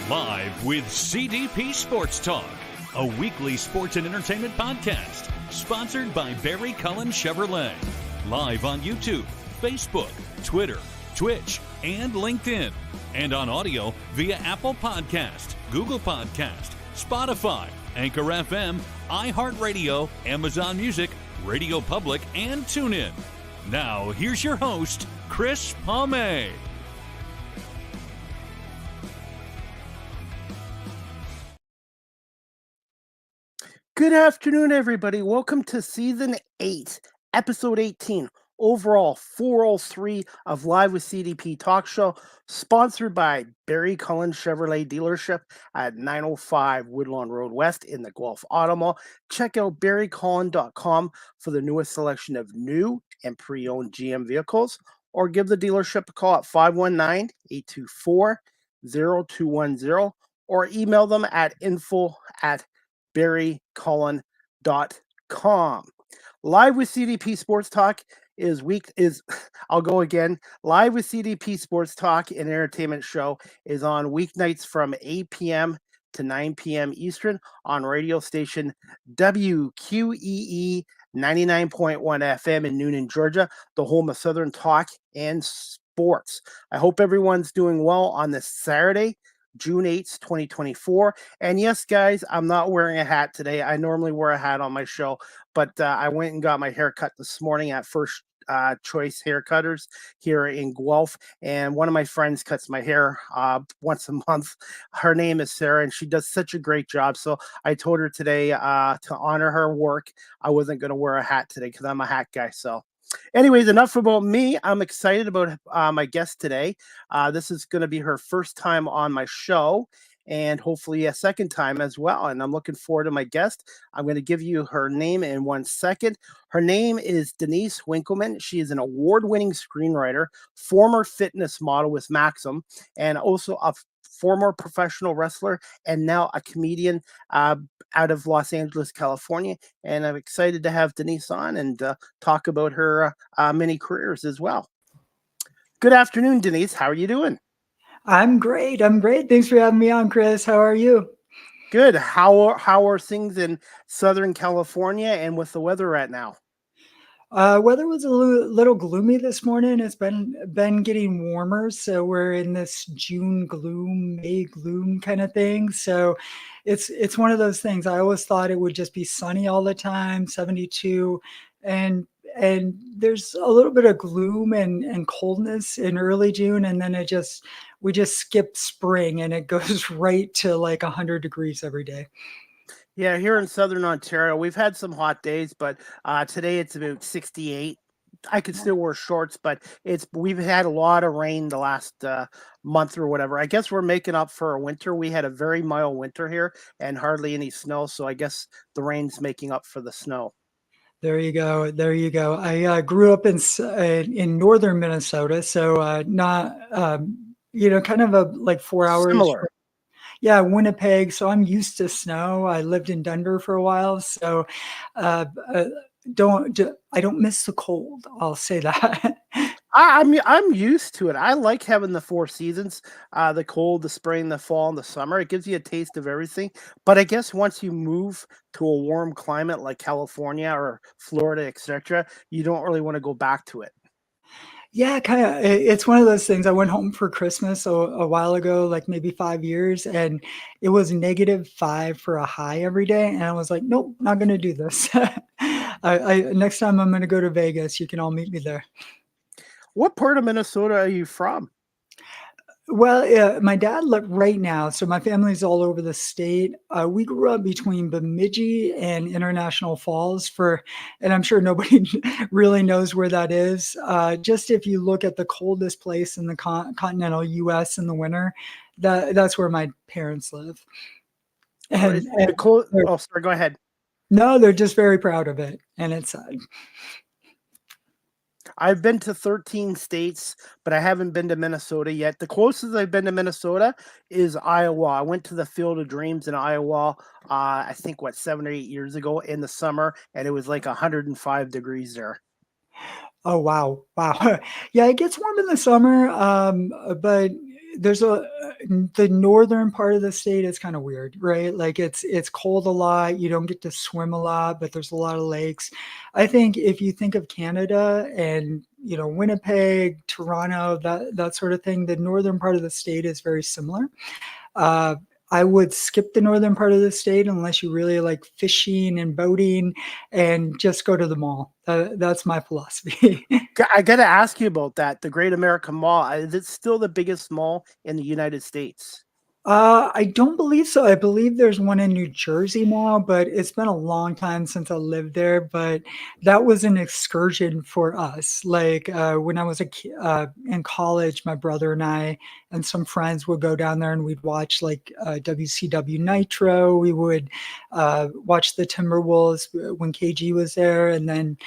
Live with CDP Sports Talk, a weekly sports and entertainment podcast sponsored by Barry Cullen Chevrolet. Live on YouTube, Facebook, Twitter, Twitch, and LinkedIn. And on audio via Apple Podcast, Google Podcast, Spotify, Anchor FM, iHeartRadio, Amazon Music, Radio Public, and TuneIn. Now, here's your host, Chris Palme. Good afternoon, everybody. Welcome to Season 8, Episode 18, overall 403 of Live with CDP Talk Show, sponsored by Barry Cullen Chevrolet Dealership at 905 Woodlawn Road West in the Guelph Auto Mall. Check out barrycullen.com for the newest selection of new and pre-owned GM vehicles, or give the dealership a call at 519-824-0210, or email them at info@barrycullen.com. Live with CDP Sports Talk I'll go again. Live with CDP Sports Talk and Entertainment Show is on weeknights from 8 p.m. to 9 p.m. Eastern on radio station WQEE 99.1 FM in Noonan, Georgia, the home of Southern Talk and Sports. I hope everyone's doing well on this Saturday, June 8th, 2024. And yes, guys, I'm not wearing a hat today. I normally wear a hat on my show, but I went and got my hair cut this morning at First Choice Haircutters here in Guelph. And one of my friends cuts my hair once a month. Her name is Sarah, and she does such a great job. So I told her today to honor her work, I wasn't going to wear a hat today because I'm a hat guy. So anyways, enough about me. I'm excited about my guest today. This is going to be her first time on my show, and hopefully a second time as well. And I'm looking forward to my guest. I'm going to give you her name in 1 second. Her name is Denise Winkelman. She is an award-winning screenwriter, former fitness model with Maxim, and also a former professional wrestler, and now a comedian out of Los Angeles, California. And I'm excited to have Denise on and talk about her many careers as well. Good afternoon, Denise. How are you doing? I'm great. Thanks for having me on, Chris. How are you? Good. How are things in Southern California and with the weather right now? Weather was a little gloomy this morning. It's been getting warmer, so we're in this June gloom, May gloom kind of thing. So it's one of those things. I always thought it would just be sunny all the time, 72, and there's a little bit of gloom and coldness in early June, and then we just skip spring and it goes right to like 100 degrees every day. Yeah, here in Southern Ontario, we've had some hot days, but today it's about 68. I could still wear shorts, but we've had a lot of rain the last month or whatever. I guess we're making up for a winter. We had a very mild winter here and hardly any snow, so I guess the rain's making up for the snow. There you go. I grew up in northern Minnesota, so not kind of like 4 hours. Similar. Yeah, Winnipeg. So I'm used to snow. I lived in Denver for a while, so I don't miss the cold. I'll say that. I'm used to it. I like having the four seasons: the cold, the spring, the fall, and the summer. It gives you a taste of everything. But I guess once you move to a warm climate like California or Florida, etc., you don't really want to go back to it. Yeah, kind of. It's one of those things. I went home for Christmas a while ago, like maybe 5 years, and it was -5 for a high every day. And I was like, nope, not going to do this. Next time I'm going to go to Vegas. You can all meet me there. What part of Minnesota are you from? Well, my dad lived right now, so my family's all over the state. We grew up between Bemidji and International Falls and I'm sure nobody really knows where that is. Just if you look at the coldest place in the continental U.S. in the winter, that's where my parents live. Sorry, go ahead. No, they're just very proud of it, and it's I've been to 13 states, but I haven't been to Minnesota yet. The closest I've been to Minnesota is Iowa. I went to the Field of Dreams in Iowa, I think, 7 or 8 years ago in the summer, and it was like 105 degrees there. Oh, wow. Yeah, it gets warm in the summer, but the northern part of the state is kind of weird, right? Like it's cold a lot. You don't get to swim a lot, but there's a lot of lakes. I think if you think of Canada and Winnipeg, Toronto, that sort of thing, the northern part of the state is very similar. Uh, I would skip the northern part of the state unless you really like fishing and boating, and just go to the mall. That's my philosophy. I got to ask you about that. The Great American Mall. Is it still the biggest mall in the United States? I don't believe so. I believe there's one in New Jersey now, but it's been a long time since I lived there. But that was an excursion for us. Like when I was in college, my brother and I and some friends would go down there and we'd watch like WCW Nitro. We would watch the Timberwolves when KG was there, and then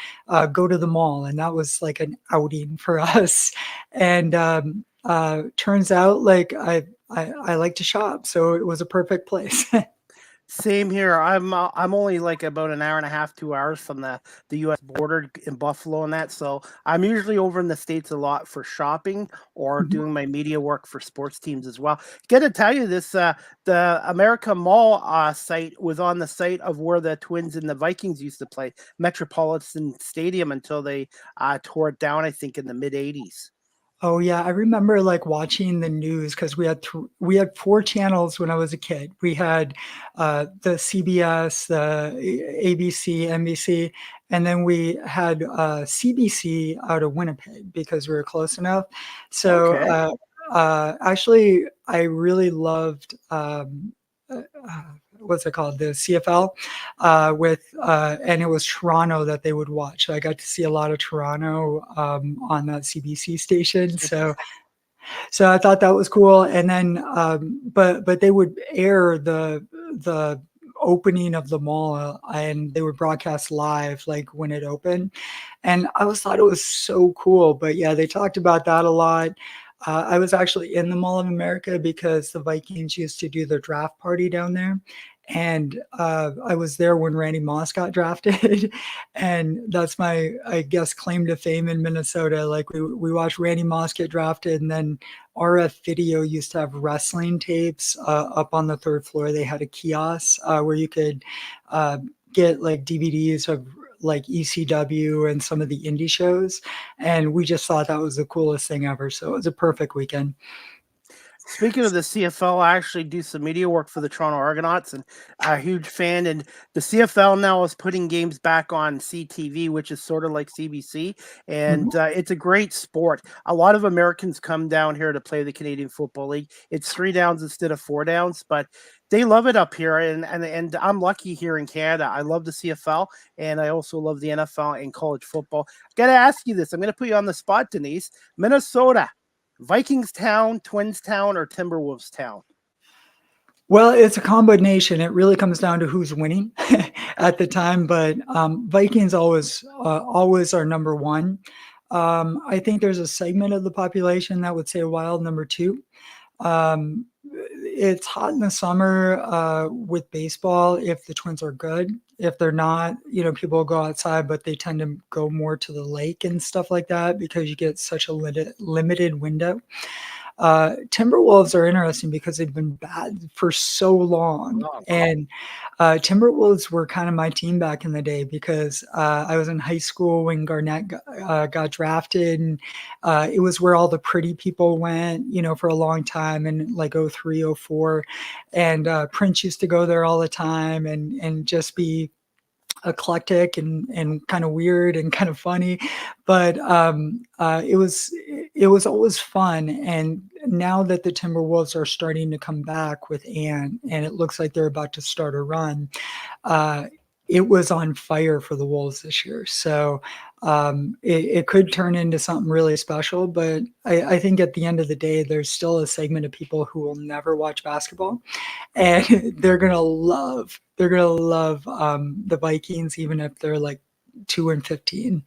go to the mall. And that was like an outing for us. And turns out like I like to shop, so it was a perfect place. Same here. I'm only like about an hour and a half, 2 hours from the U.S. border in Buffalo and that. So I'm usually over in the States a lot for shopping or Mhm. doing my media work for sports teams as well. Got to tell you this: the America Mall site was on the site of where the Twins and the Vikings used to play, Metropolitan Stadium, until they tore it down. I think in the mid '80s. Oh yeah, I remember like watching the news because we had four channels when I was a kid. We had the CBS, the ABC, NBC, and then we had CBC out of Winnipeg because we were close enough. So Okay. actually, I really loved what's it called, the CFL, and it was Toronto that they would watch. So I got to see a lot of Toronto on that CBC station. So I thought that was cool. And then, but they would air the opening of the mall, and they would broadcast live like when it opened, and I always thought it was so cool. But yeah, they talked about that a lot. I was actually in the Mall of America because the Vikings used to do their draft party down there. And I was there when Randy Moss got drafted. And that's my, I guess, claim to fame in Minnesota. Like we watched Randy Moss get drafted, and then RF Video used to have wrestling tapes up on the third floor. They had a kiosk where you could uh, get like DVDs of like ECW and some of the indie shows. And we just thought that was the coolest thing ever. So it was a perfect weekend. Speaking of the CFL, I actually do some media work for the Toronto Argonauts, and a huge fan. And the CFL now is putting games back on CTV, which is sort of like CBC, Mhm. and it's a great sport. A lot of Americans come down here to play the Canadian Football League. It's 3 downs instead of 4 downs, but they love it up here, and I'm lucky here in Canada. I love the CFL, and I also love the NFL and college football. Got to ask you this. I'm going to put you on the spot, Denise. Minnesota. Vikings town, Twins town, or Timberwolves town? Well, it's a combination. It really comes down to who's winning at the time, but Vikings always are number one. I think there's a segment of the population that would say Wild number two. It's hot in the summer with baseball if the Twins are good. If they're not, people go outside, but they tend to go more to the lake and stuff like that because you get such a limited window. Timberwolves are interesting because they've been bad for so long. Oh, And Timberwolves were kind of my team back in the day because I was in high school when Garnett got drafted. And it was where all the pretty people went, for a long time, and like 03, 04. And Prince used to go there all the time and just be eclectic and kind of weird and kind of funny, but it was always fun. And now that the Timberwolves are starting to come back with Ant, and it looks like they're about to start a run, uh, it was on fire for the Wolves this year. So it could turn into something really special. But I think at the end of the day, there's still a segment of people who will never watch basketball, and they're gonna love the Vikings, even if they're like 2-15.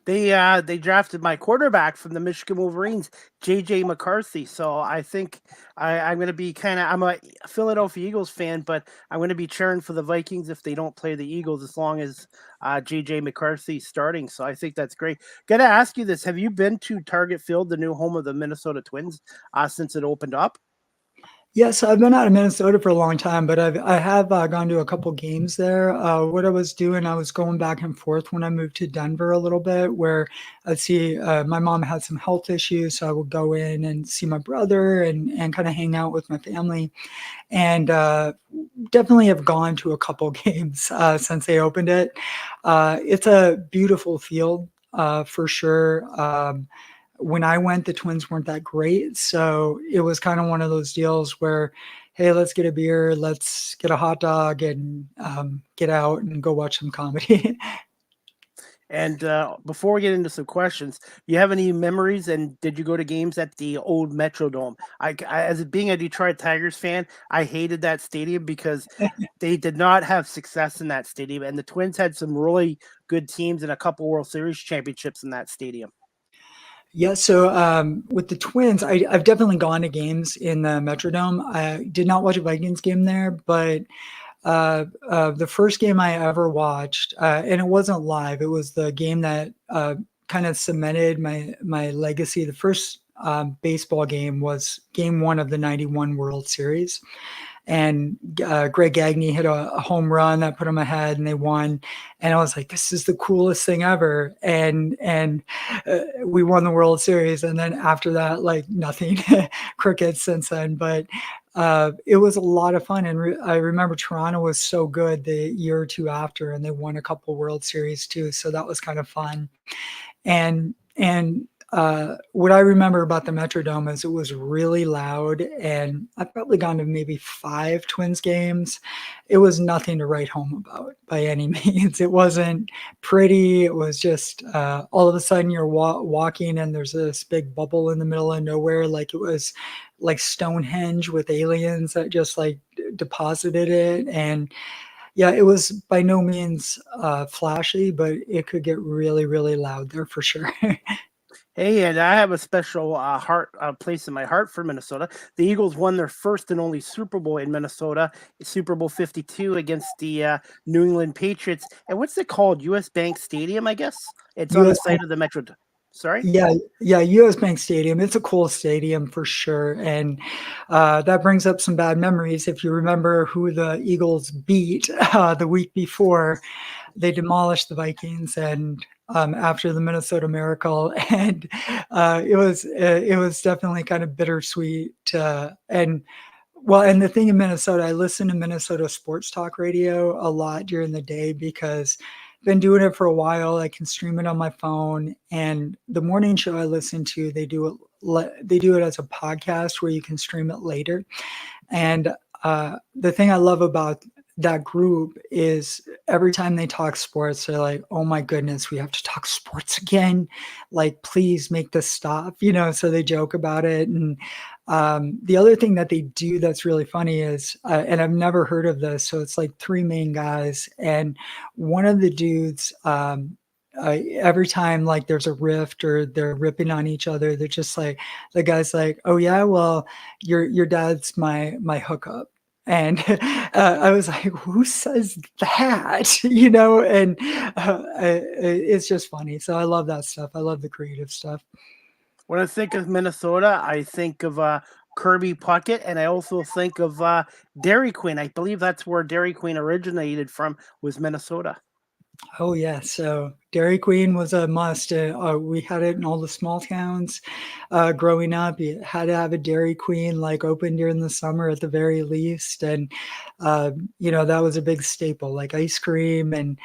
they drafted my quarterback from the Michigan Wolverines, JJ McCarthy. So I think I'm going to be I'm a Philadelphia Eagles fan, but I'm going to be cheering for the Vikings if they don't play the Eagles as long as JJ McCarthy's starting. So I think that's great. Got to ask you this: have you been to Target Field, the new home of the Minnesota Twins, since it opened up? Yes, I've been out of Minnesota for a long time, but I have gone to a couple games there. What I was doing, I was going back and forth when I moved to Denver a little bit, where I'd see my mom had some health issues, so I would go in and see my brother and kind of hang out with my family. And definitely have gone to a couple games since they opened it. It's a beautiful field for sure. When I went, the Twins weren't that great. So it was kind of one of those deals where, hey, let's get a beer, let's get a hot dog and get out and go watch some comedy. And before we get into some questions, do you have any memories? And did you go to games at the old Metrodome? As being a Detroit Tigers fan, I hated that stadium because they did not have success in that stadium, and the Twins had some really good teams and a couple World Series championships in that stadium. Yeah, so with the Twins, I've definitely gone to games in the Metrodome. I did not watch a Vikings game there, but the first game I ever watched, and it wasn't live. It was the game that kind of cemented my legacy. The first baseball game was Game 1 of the '91 World Series, and Greg Gagne hit a home run that put them ahead, and they won. And I was like, "This is the coolest thing ever!" And we won the World Series. And then after that, like nothing, crickets since then. But it was a lot of fun, and I remember Toronto was so good the year or two after, and they won a couple World Series too. So that was kind of fun. And what I remember about the Metrodome is it was really loud, and I've probably gone to maybe 5 Twins games. It was nothing to write home about by any means. It wasn't pretty. It was just all of a sudden you're walking and there's this big bubble in the middle of nowhere, like it was like Stonehenge with aliens that just like deposited it. And yeah, it was by no means flashy, but it could get really, really loud there for sure. Hey, and I have a special place in my heart for Minnesota. The Eagles won their first and only Super Bowl in Minnesota, Super Bowl 52 against the New England Patriots. And what's it called? U.S. Bank Stadium, I guess. It's on the US site of the Metro. Sorry. Yeah, US Bank Stadium. It's a cool stadium for sure. And that brings up some bad memories. If you remember who the Eagles beat the week before, they demolished the Vikings and after the Minnesota Miracle. And it was definitely kind of bittersweet. And well, and the thing in Minnesota, I listen to Minnesota sports talk radio a lot during the day because I've been doing it for a while. I can stream it on my phone, and the morning show I listen to, they do it as a podcast where you can stream it later. And the thing I love about that group is every time they talk sports, they're like, "Oh my goodness, we have to talk sports again. Like, please make this stop." So they joke about it. And the other thing that they do that's really funny is, and I've never heard of this, so it's like 3 main guys, and one of the dudes, every time like there's a rift or they're ripping on each other, they're just like, the guy's like, "Oh yeah, well, your dad's my hookup." And I was like, "Who says that?" And it's just funny. So I love that stuff. I love the creative stuff. When I think of Minnesota, I think of Kirby Puckett, and I also think of Dairy Queen. I believe that's where Dairy Queen originated from, was Minnesota. Oh yeah, so Dairy Queen was a must. We had it in all the small towns growing up. You had to have a Dairy Queen like open during the summer at the very least, and that was a big staple, like ice cream. And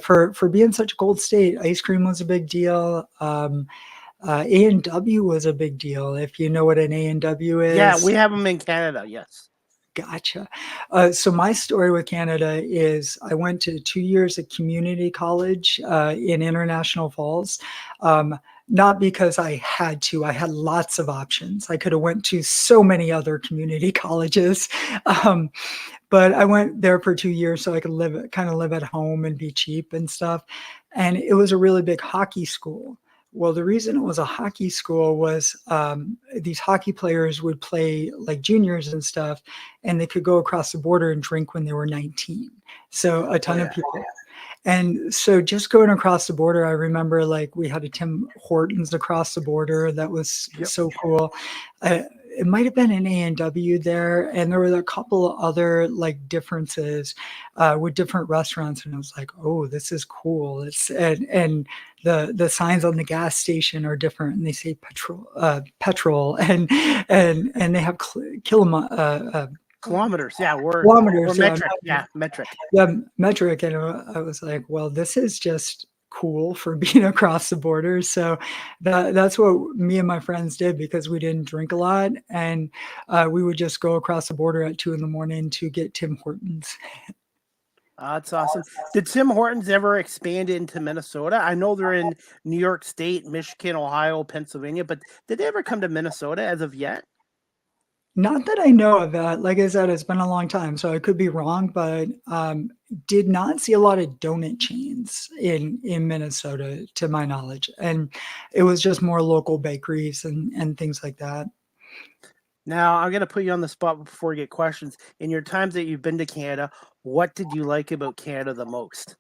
for being such a cold state, ice cream was a big deal. A&W was a big deal. If you know what an A&W Yeah, is. we have them in Canada. Yes. Gotcha. So my story with Canada is I went to 2 years of community college in International Falls. Not because I had to. I had lots of options. I could have went to so many other community colleges. But I went there for 2 years so I could live at home and be cheap and stuff. And it was a really big hockey school. Well, the reason it was a hockey school was these hockey players would play like juniors and stuff, and they could go across the border and drink when they were 19. So a ton of people. And so just going across the border, I remember like we had a Tim Hortons across the border. That was so cool. it might have been an A&W there, and there were a couple of other like differences with different restaurants, and I was like, oh, this is cool. It's and the signs on the gas station are different, and they say petrol, and they have Kilometers, yeah, or kilometers, metric, yeah, metric. yeah, metric, and I was like, well, this is just cool for being across the border. So that's what me and my friends did, because we didn't drink a lot, and we would just go across the border at 2 a.m. to get Tim Hortons. That's awesome. Did Tim Hortons ever expand into Minnesota? I know they're in New York State, Michigan, Ohio, Pennsylvania, but did they ever come to Minnesota as of yet? Not that I know of that. Like I said, it's been a long time, so I could be wrong, but did not see a lot of donut chains in Minnesota, to my knowledge, and it was just more local bakeries and things like that. Now, I'm going to put you on the spot before we get questions. In your times that you've been to Canada, what did you like about Canada the most?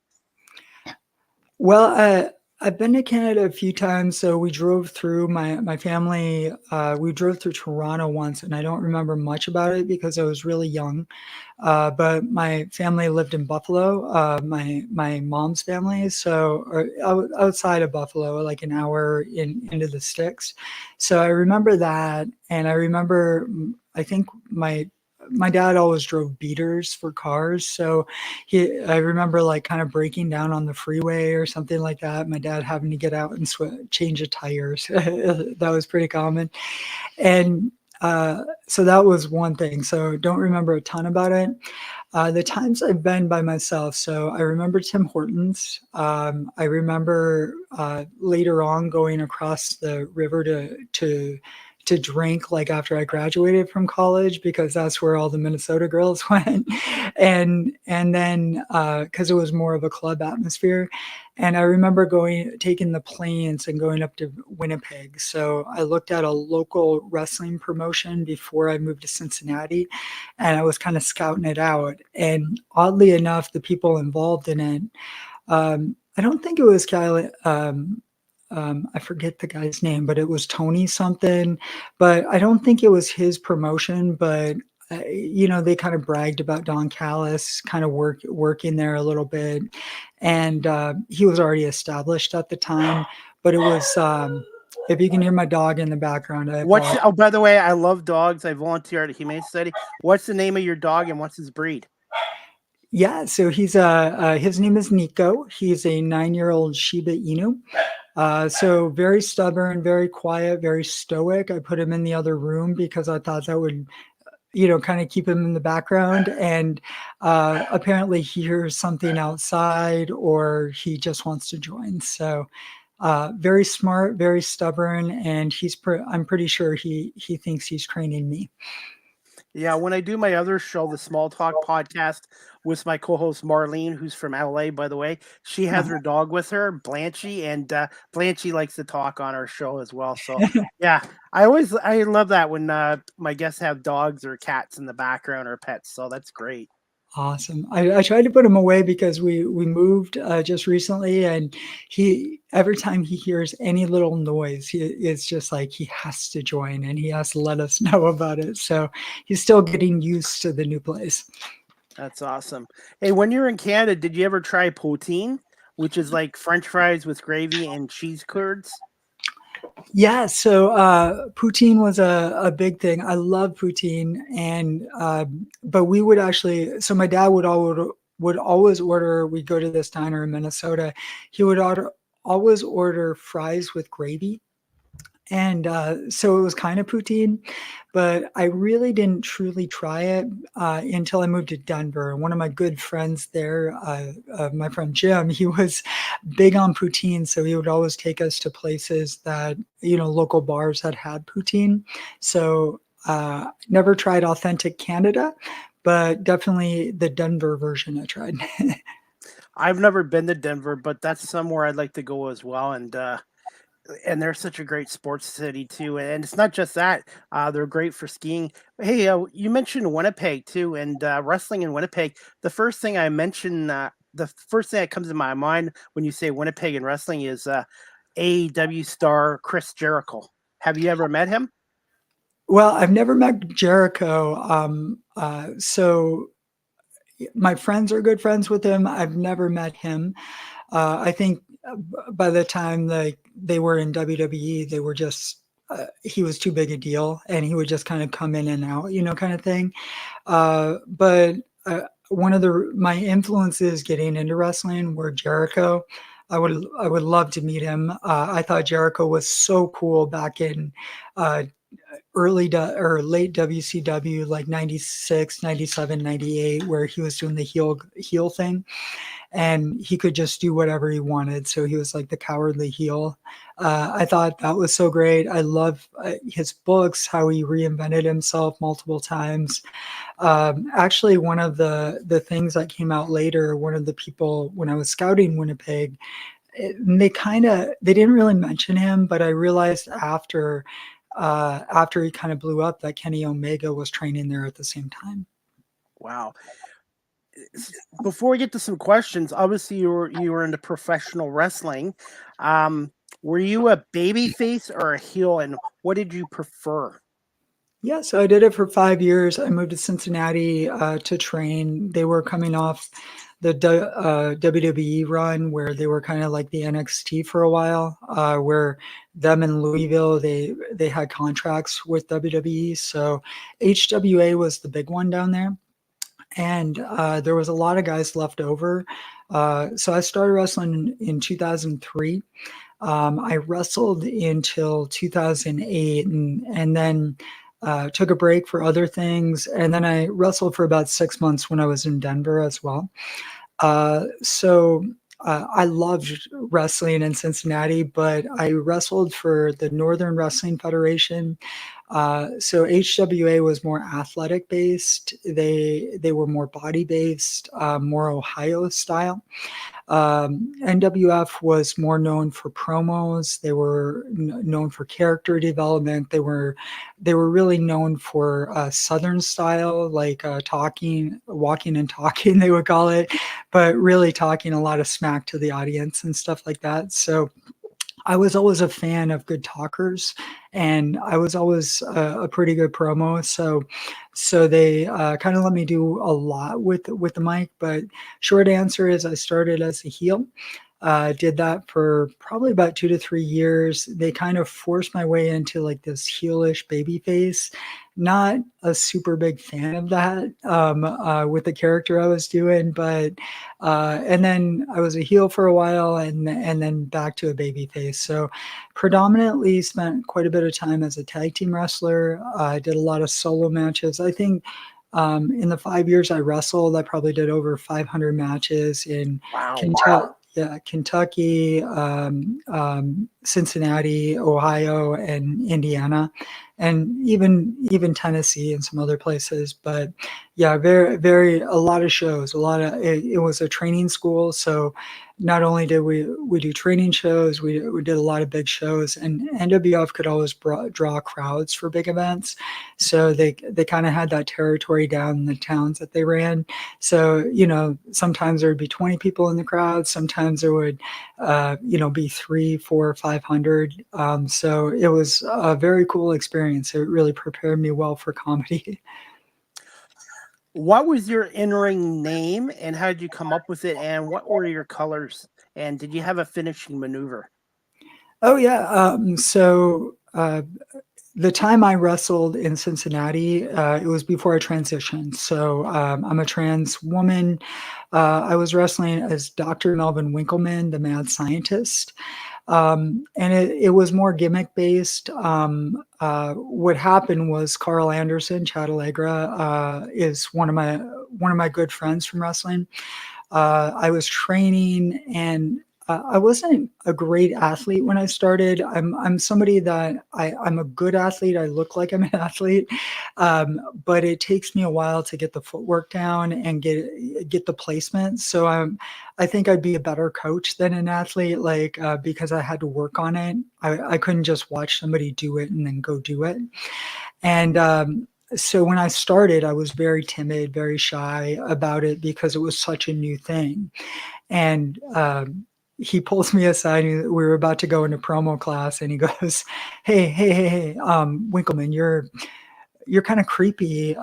Well, I've been to Canada a few times. So we drove through my family. We drove through Toronto once, and I don't remember much about it because I was really young. But my family lived in Buffalo. My mom's family, so outside of Buffalo, like an hour into the sticks. So I remember that, and I remember I think my dad always drove beaters for cars. So I remember like kind of breaking down on the freeway or something like that. My dad having to get out and change the tires. That was pretty common. And so that was one thing. So don't remember a ton about it. The times I've been by myself. So I remember Tim Hortons. I remember later on going across the river to drink, like after I graduated from college, because that's where all the Minnesota girls went. And then because it was more of a club atmosphere. And I remember taking the planes and going up to Winnipeg. So I looked at a local wrestling promotion before I moved to Cincinnati, and I was kind of scouting it out. And oddly enough, the people involved in it, I don't think it was Kyle, I forget the guy's name, but it was Tony something, but I don't think it was his promotion, but they kind of bragged about Don Callis kind of working there a little bit. And he was already established at the time, but it was, if you can hear my dog in the background. By the way, I love dogs. I volunteer at a humane society. What's the name of your dog and what's his breed? Yeah, so he's his name is Nico. He's a 9-year-old Shiba Inu. So very stubborn, very quiet, very stoic. I put him in the other room because I thought that would, kind of keep him in the background. And apparently he hears something outside or he just wants to join. So very smart, very stubborn, and I'm pretty sure he thinks he's training me. Yeah, when I do my other show, the Small Talk podcast, with my co-host Marlene, who's from LA, by the way, she has her dog with her, Blanchy, and Blanchy likes to talk on our show as well. So yeah, I love that when my guests have dogs or cats in the background or pets. So that's great. Awesome. I tried to put him away because we moved just recently, and every time he hears any little noise, it's just like he has to join and he has to let us know about it. So he's still getting used to the new place. That's awesome. Hey, when you're in Canada, did you ever try poutine, which is like French fries with gravy and cheese curds? Yeah, so poutine was a big thing. I love poutine, and but we would actually. So my dad would always order. We'd go to this diner in Minnesota. He would always order fries with gravy, and so it was kind of poutine. But I really didn't truly try it until I moved to Denver. One of my good friends there, my friend Jim, he was big on poutine. So he would always take us to places that, local bars that had poutine. So never tried authentic Canada, but definitely the Denver version I tried. I've never been to Denver, but that's somewhere I'd like to go as well. And they're such a great sports city too. And it's not just that; they're great for skiing. Hey, you mentioned Winnipeg too, and wrestling in Winnipeg. The first thing that comes to my mind when you say Winnipeg and wrestling is AEW star Chris Jericho. Have you ever met him? Well, I've never met Jericho. So my friends are good friends with him. I've never met him. I think by the time they were in WWE, they were just he was too big a deal, and he would just kind of come in and out, kind of thing. But one of my influences getting into wrestling were Jericho. I would love to meet him. I thought Jericho was so cool back in uh, or late WCW, like 96, 97, 98, where he was doing the heel thing, and he could just do whatever he wanted. So he was like the cowardly heel. I thought that was so great. I love his books, how he reinvented himself multiple times. Actually, one of the things that came out later, one of the people when I was scouting Winnipeg, they didn't really mention him, but I realized after he kind of blew up that Kenny Omega was training there at the same time. Wow. Before we get to some questions, obviously you were into professional wrestling. Were you a baby face or a heel, and what did you prefer? Yeah, so I did it for 5 years. I moved to Cincinnati to train. They were coming off the WWE run where they were kind of like the NXT for a while, where them in Louisville, they had contracts with WWE. So HWA was the big one down there. And there was a lot of guys left over. So I started wrestling in 2003. I wrestled until 2008 and then took a break for other things. And then I wrestled for about 6 months when I was in Denver as well. So I loved wrestling in Cincinnati, but I wrestled for the Northern Wrestling Federation. So HWA was more athletic based. They were more body based, more Ohio style. NWF was more known for promos. They were known for character development. They were really known for Southern style, like walking and talking, they would call it, but really talking a lot of smack to the audience and stuff like that. So I was always a fan of good talkers, and I was always a pretty good promo. So they kind of let me do a lot with the mic. But short answer is, I started as a heel. Did that for probably about 2 to 3 years. They kind of forced my way into like this heelish baby face. Not a super big fan of that with the character I was doing, but and then I was a heel for a while, and then back to a baby face. So predominantly spent quite a bit of time as a tag team wrestler. I did a lot of solo matches. I think in the 5 years I wrestled, I probably did over 500 matches in Kentucky. Yeah, Kentucky, Cincinnati, Ohio, and Indiana, and even Tennessee and some other places. But yeah, a lot of shows. It was a training school, so not only did we do training shows, we did a lot of big shows, and NWF could always draw crowds for big events. So they kind of had that territory down in the towns that they ran. So sometimes there would be 20 people in the crowd. Sometimes there would be 3, 4, 500. So it was a very cool experience. It really prepared me well for comedy. What was your in-ring name, and how did you come up with it, and what were your colors, and did you have a finishing maneuver? Oh yeah. So the time I wrestled in Cincinnati, it was before I transitioned. So I'm a trans woman. I was wrestling as Dr. Melvin Winkleman, the mad scientist. And it was more gimmick based. What happened was Carl Anderson, Chad Allegra, is one of my good friends from wrestling. I was training, and I wasn't a great athlete when I started. I'm somebody that I'm a good athlete. I look like I'm an athlete, but it takes me a while to get the footwork down and get the placement. So I think I'd be a better coach than an athlete, like because I had to work on it. I couldn't just watch somebody do it and then go do it. And so when I started, I was very timid, very shy about it because it was such a new thing. And he pulls me aside. We were about to go into promo class, and he goes, "Hey, Winkleman, you're kind of creepy,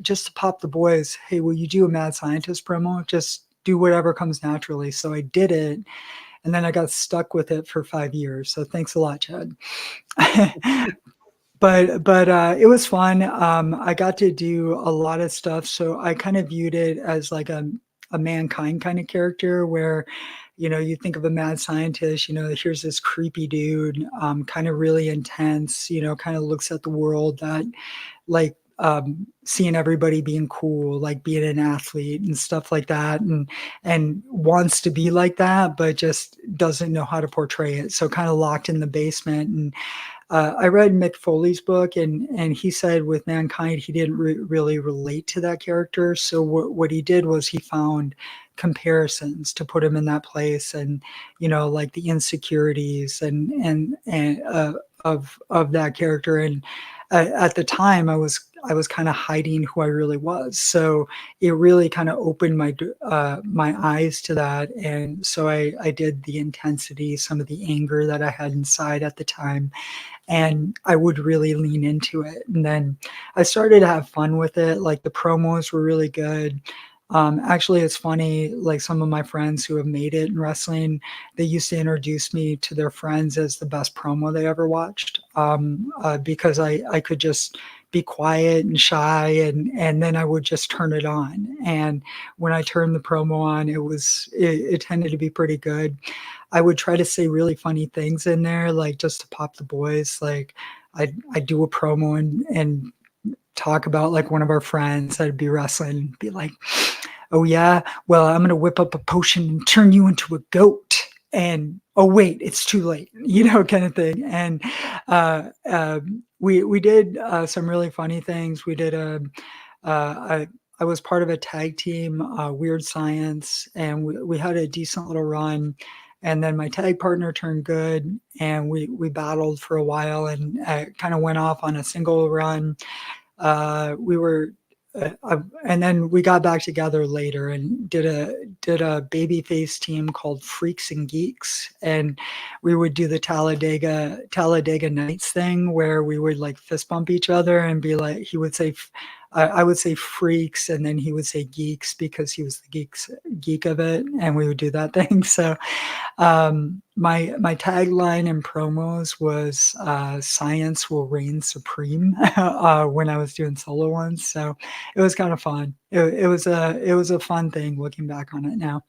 just to pop the boys. Hey, will you do a mad scientist promo? Just do whatever comes naturally. So I did it, and then I got stuck with it for 5 years. So thanks a lot, Chad. But it was fun. I got to do a lot of stuff. So I kind of viewed it as like a Mankind kind of character where, you think of a mad scientist, here's this creepy dude, kind of really intense, kind of looks at the world that like, seeing everybody being cool, like being an athlete and stuff like that, and wants to be like that, but just doesn't know how to portray it. So kind of locked in the basement. And I read Mick Foley's book, and he said with Mankind, he didn't really relate to that character. So what he did was he found comparisons to put him in that place, and like the insecurities and of that character. And at the time, I was kind of hiding who I really was. So it really kind of opened my eyes to that. And so I did the intensity, some of the anger that I had inside at the time, and I would really lean into it. And then I started to have fun with it. Like the promos were really good. Actually, it's funny, like some of my friends who have made it in wrestling, they used to introduce me to their friends as the best promo they ever watched, because I could just be quiet and shy, and then I would just turn it on. And when I turned the promo on, it tended to be pretty good. I would try to say really funny things in there, like just to pop the boys. Like I do a promo and talk about like one of our friends that'd be wrestling, be like, oh yeah, well, I'm gonna whip up a potion and turn you into a goat. And oh wait, it's too late, kind of thing. And we did some really funny things. We did I was part of a tag team, Weird Science, and we had a decent little run. And then my tag partner turned good, and we battled for a while, and kind of went off on a single run. We were, and then we got back together later and did a babyface team called Freaks and Geeks, and we would do the Talladega Nights thing where we would like fist bump each other and be like, he would say, I would say freaks, and then he would say geeks because he was the geek of it, and we would do that thing. So my tagline in promos was "Science will reign supreme" when I was doing solo ones. So it was kind of fun. It was a fun thing looking back on it now.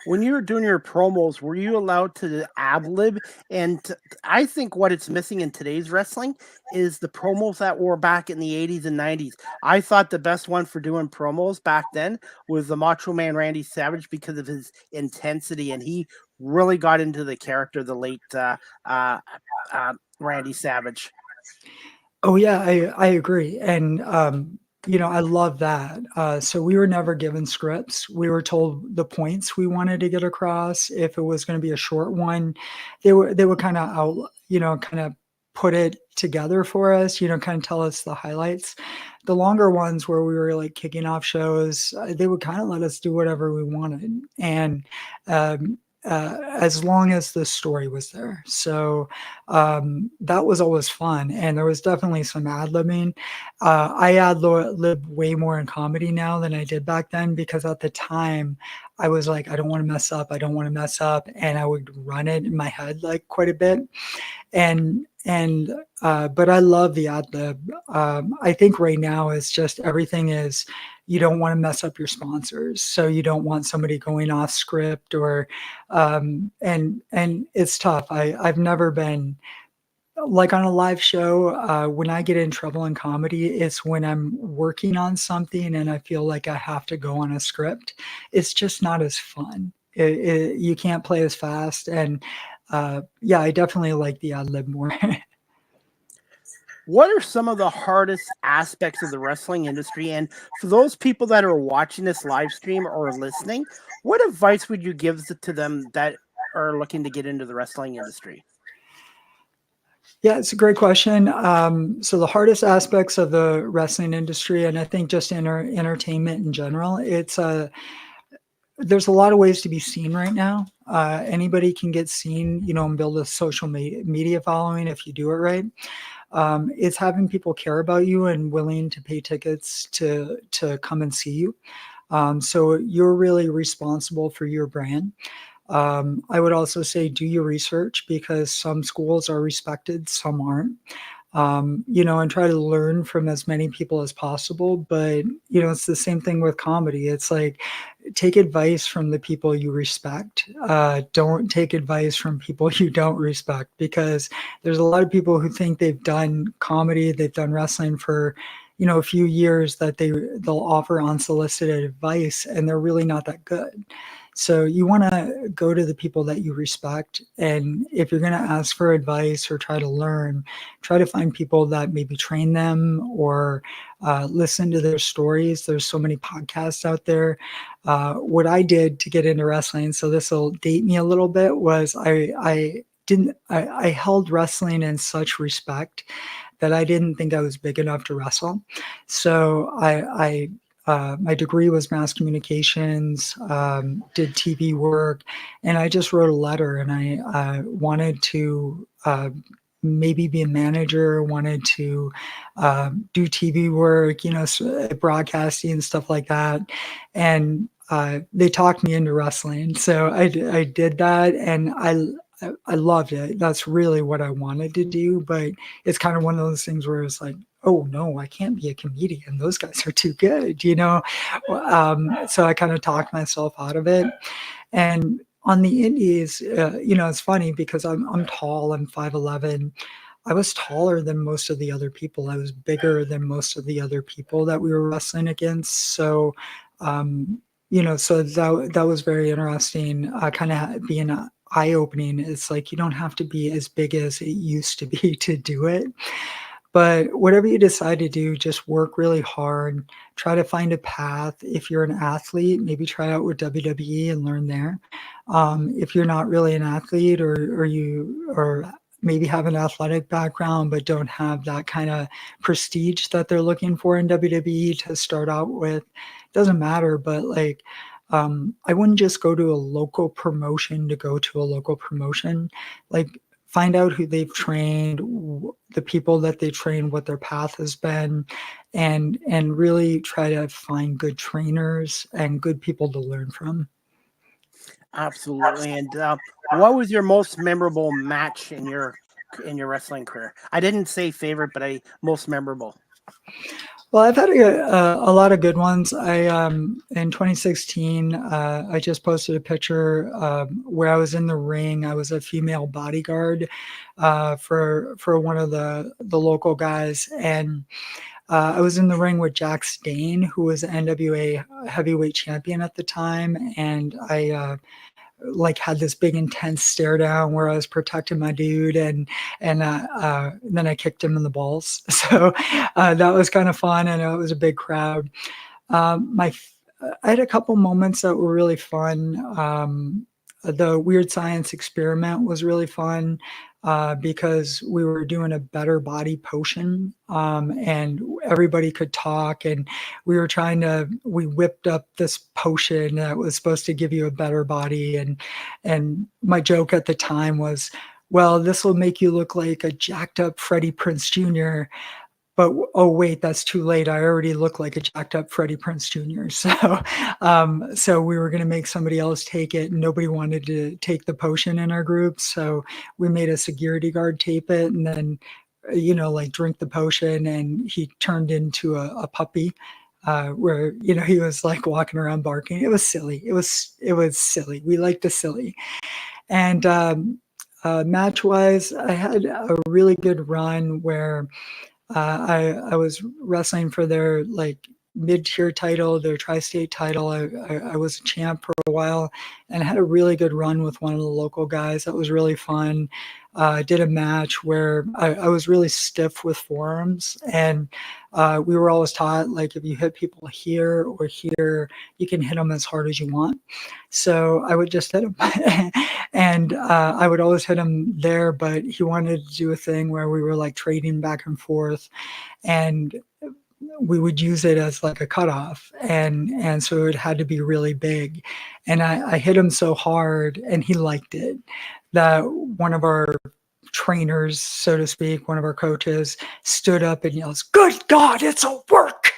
When you were doing your promos, were you allowed to ad lib? And I think what it's missing in today's wrestling is the promos that were back in the 80s and 90s. I thought the best one for doing promos back then was the Macho Man Randy Savage because of his intensity, and he really got into the character, the late Randy Savage. Oh yeah, I agree. And I love that. So we were never given scripts. We were told the points we wanted to get across. If it was going to be a short one, they would kind of kind of put it together for us, kind of tell us the highlights. The longer ones where we were like kicking off shows, they would kind of let us do whatever we wanted. And as long as the story was there. So that was always fun. And there was definitely some ad-libbing. I ad-lib way more in comedy now than I did back then, because at the time I was like, I don't want to mess up. I don't want to mess up. And I would run it in my head like quite a bit. But I love the ad lib. I think right now is just everything is, you don't want to mess up your sponsors. So you don't want somebody going off script or, and it's tough. I've never been like on a live show. When I get in trouble in comedy, it's when I'm working on something and I feel like I have to go on a script. It's just not as fun. You can't play as fast. And yeah, I definitely like the ad lib more. What are some of the hardest aspects of the wrestling industry? And for those people that are watching this live stream or listening, what advice would you give to them that are looking to get into the wrestling industry? Yeah, it's a great question. So the hardest aspects of the wrestling industry, and I think just entertainment in general, there's a lot of ways to be seen right now. Anybody can get seen, and build a social media following if you do it right. It's having people care about you and willing to pay tickets to come and see you. So you're really responsible for your brand. I would also say do your research, because some schools are respected, some aren't. And try to learn from as many people as possible. But, it's the same thing with comedy. It's like, take advice from the people you respect. Don't take advice from people you don't respect, because there's a lot of people who think they've done comedy, they've done wrestling for, a few years, that they'll offer unsolicited advice, and they're really not that good. So you want to go to the people that you respect. And if you're going to ask for advice or try to learn, try to find people that maybe train them, or listen to their stories. There's so many podcasts out there. What I did to get into wrestling, so this will date me a little bit, was I held wrestling in such respect that I didn't think I was big enough to wrestle. So my degree was mass communications, did TV work, and I just wrote a letter, and I wanted to maybe be a manager, wanted to do TV work, broadcasting and stuff like that. And they talked me into wrestling. So I did that, and I loved it. That's really what I wanted to do. But it's kind of one of those things where it's like, oh no, I can't be a comedian. Those guys are too good, So I kind of talked myself out of it. And on the indies, it's funny because I'm tall. I'm 5'11". I was taller than most of the other people. I was bigger than most of the other people that we were wrestling against. So, so that was very interesting. Kind of being eye-opening. It's like, you don't have to be as big as it used to be to do it. But whatever you decide to do, just work really hard. Try to find a path. If you're an athlete, maybe try out with WWE and learn there. If you're not really an athlete, or maybe have an athletic background but don't have that kind of prestige that they're looking for in WWE to start out with, doesn't matter. But I wouldn't just go to a local promotion to go to a local promotion. Find out who they've trained, the people that they train, what their path has been, and really try to find good trainers and good people to learn from. Absolutely. And what was your most memorable match in your wrestling career? I didn't say favorite, but most memorable. Well, I've had a lot of good ones. In 2016, I just posted a picture where I was in the ring. I was a female bodyguard for one of the local guys, and I was in the ring with Jax Dane, who was an NWA heavyweight champion at the time, and I had this big intense stare down where I was protecting my dude, and then I kicked him in the balls. So that was kind of fun. I know it was a big crowd. I had a couple moments that were really fun. The Weird Science experiment was really fun because we were doing a better body potion, and everybody could talk, and we whipped up this potion that was supposed to give you a better body. And my joke at the time was, well, this will make you look like a jacked up Freddie Prinze Jr., but oh wait, that's too late. I already look like a jacked up Freddie Prinze Jr. So we were going to make somebody else take it, and nobody wanted to take the potion in our group. So we made a security guard tape it, and then drink the potion, and he turned into a puppy. Where he was walking around barking. It was silly. It was silly. We liked the silly. And match wise, I had a really good run where I was wrestling for their mid-tier title, their tri-state title. I was a champ for a while, and had a really good run with one of the local guys. That was really fun. Did a match where I was really stiff with forearms, and we were always taught, if you hit people here or here, you can hit them as hard as you want. So I would just hit him, and I would always hit him there, but he wanted to do a thing where we were trading back and forth, and we would use it as a cutoff, and so it had to be really big. And I hit him so hard, and he liked it, that one of our trainers, so to speak, one of our coaches, stood up and yells, "Good God, it's a work!"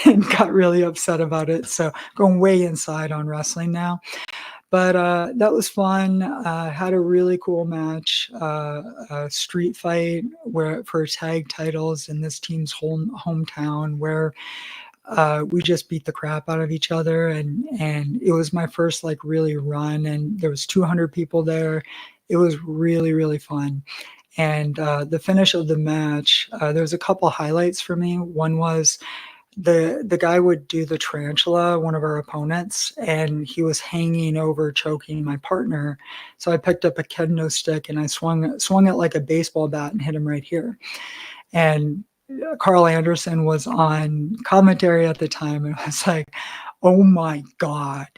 and got really upset about it. So going way inside on wrestling now. But that was fun. Had a really cool match, a street fight where for tag titles in this team's hometown, where we just beat the crap out of each other, and it was my first like really run, and there was 200 people there. It was really, really fun. And the finish of the match, there was a couple highlights for me. One was the guy would do the tarantula, one of our opponents, and he was hanging over choking my partner. So I picked up a kendo stick and I swung it like a baseball bat and hit him right here. And Carl Anderson was on commentary at the time, and I was like, "Oh my God,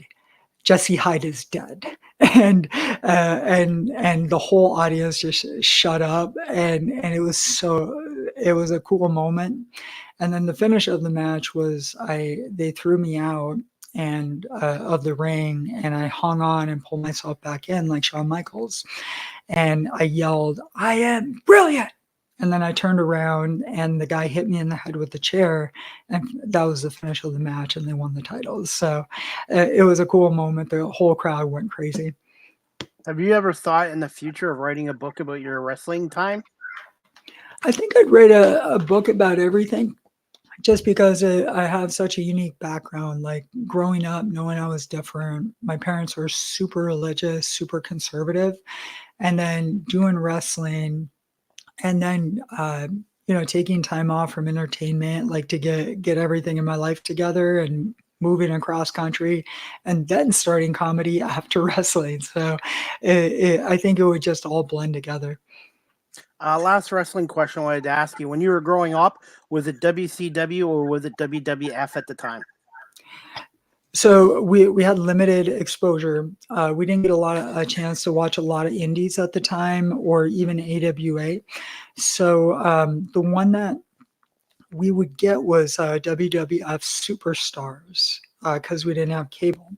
Jesse Hyde is dead." And the whole audience just shut up, and it was a cool moment. And then the finish of the match was they threw me out and of the ring, and I hung on and pulled myself back in like Shawn Michaels, and I yelled, "I am brilliant!" And then I turned around and the guy hit me in the head with the chair, and that was the finish of the match, and they won the titles. So it was a cool moment. The whole crowd went crazy. Have you ever thought in the future of writing a book about your wrestling time? I think I'd write a book about everything, just because I have such a unique background. Like growing up, knowing I was different, my parents were super religious, super conservative, and then doing wrestling, and then taking time off from entertainment, like to get everything in my life together, and moving across country, and then starting comedy after wrestling. So I think it would just all blend together. Last wrestling question I wanted to ask you. When you were growing up, was it WCW or was it WWF at the time? So we had limited exposure. We didn't get a chance to watch a lot of indies at the time, or even AWA. So the one that we would get was WWF Superstars, because we didn't have cable.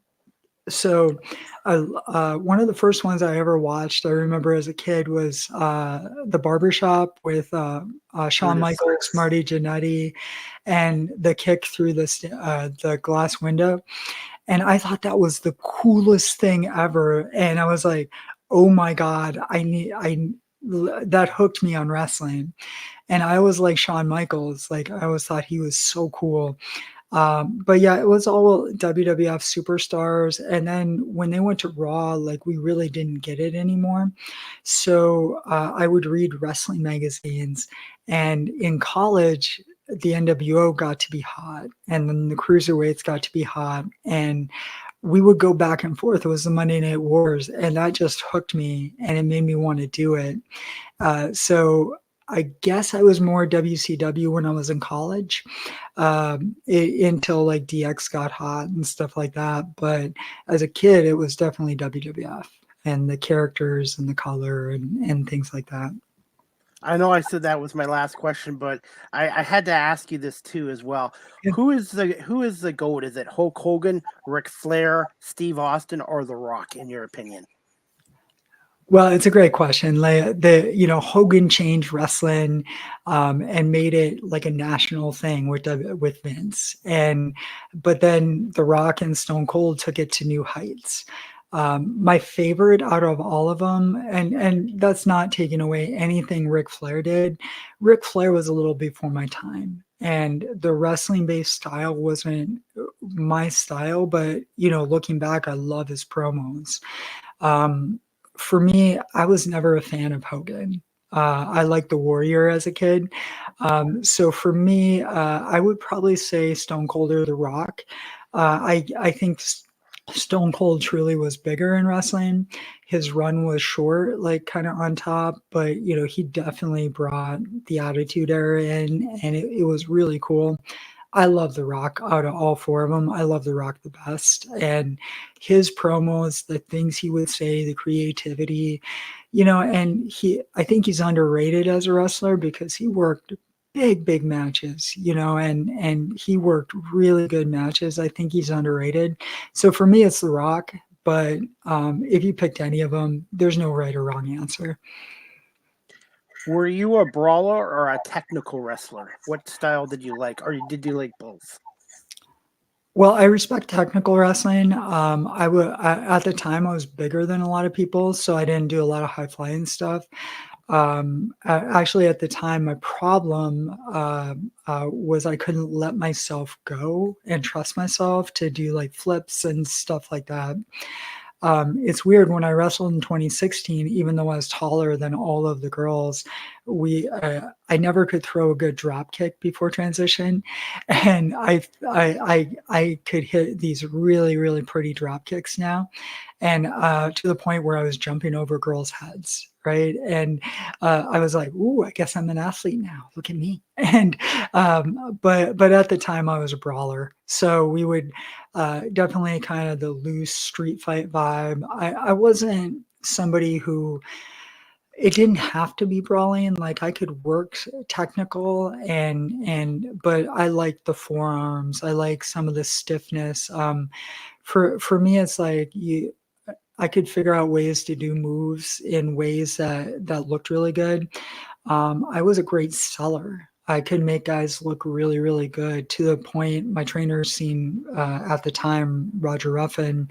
So one of the first ones I ever watched, I remember as a kid, was The Barbershop with Shawn Michaels, Marty Jannetty, and the kick through the glass window. And I thought that was the coolest thing ever. And I was like, "Oh my God, that hooked me on wrestling." And I was like Shawn Michaels, like I always thought he was so cool. But yeah, it was all WWF Superstars. And then when they went to Raw, like we really didn't get it anymore. So I would read wrestling magazines. And in college, the NWO got to be hot, and then the cruiserweights got to be hot. And we would go back and forth. It was the Monday Night Wars, and that just hooked me, and it made me want to do it. So I guess I was more WCW when I was in college, until like DX got hot and stuff like that. But as a kid, it was definitely WWF, and the characters and the color and things like that. I know I said that was my last question, but I had to ask you this too as well. Yeah. Who is the GOAT? Is it Hulk Hogan, Ric Flair, Steve Austin, or The Rock, in your opinion? Well, it's a great question. Like Hogan changed wrestling, and made it like a national thing with Vince, but then The Rock and Stone Cold took it to new heights. My favorite out of all of them, and that's not taking away anything Ric Flair did. Ric Flair was a little before my time, and the wrestling based style wasn't my style. But looking back, I love his promos. Um, for me, I was never a fan of Hogan. I liked the Warrior as a kid. So for me, I would probably say Stone Cold or The Rock. I think Stone Cold truly was bigger in wrestling. His run was short, like kind of on top, but he definitely brought the Attitude Era in, and it was really cool. I love The Rock out of all four of them. I love The Rock the best. And his promos, the things he would say, the creativity, and I think he's underrated as a wrestler because he worked big matches, and he worked really good matches. I think he's underrated. So for me, it's The Rock. But if you picked any of them, there's no right or wrong answer. Were you a brawler or a technical wrestler? What style did you like, or did you like both? Well, I respect technical wrestling. At the time I was bigger than a lot of people, so I didn't do a lot of high flying stuff. Actually, at the time, my problem was I couldn't let myself go and trust myself to do like flips and stuff like that. It's weird when I wrestled in 2016, even though I was taller than all of the girls, I never could throw a good drop kick before transition, and I could hit these really really pretty drop kicks now, and to the point where I was jumping over girls' heads. Right. And I was like, ooh, I guess I'm an athlete now. Look at me. And but at the time I was a brawler. So we would definitely kind of the loose street fight vibe. I wasn't somebody who it didn't have to be brawling. Like I could work technical but I like the forearms. I like some of the stiffness. For me, it's like I could figure out ways to do moves in ways that looked really good. I was a great seller. I could make guys look really, really good to the point my trainer seen at the time, Roger Ruffin,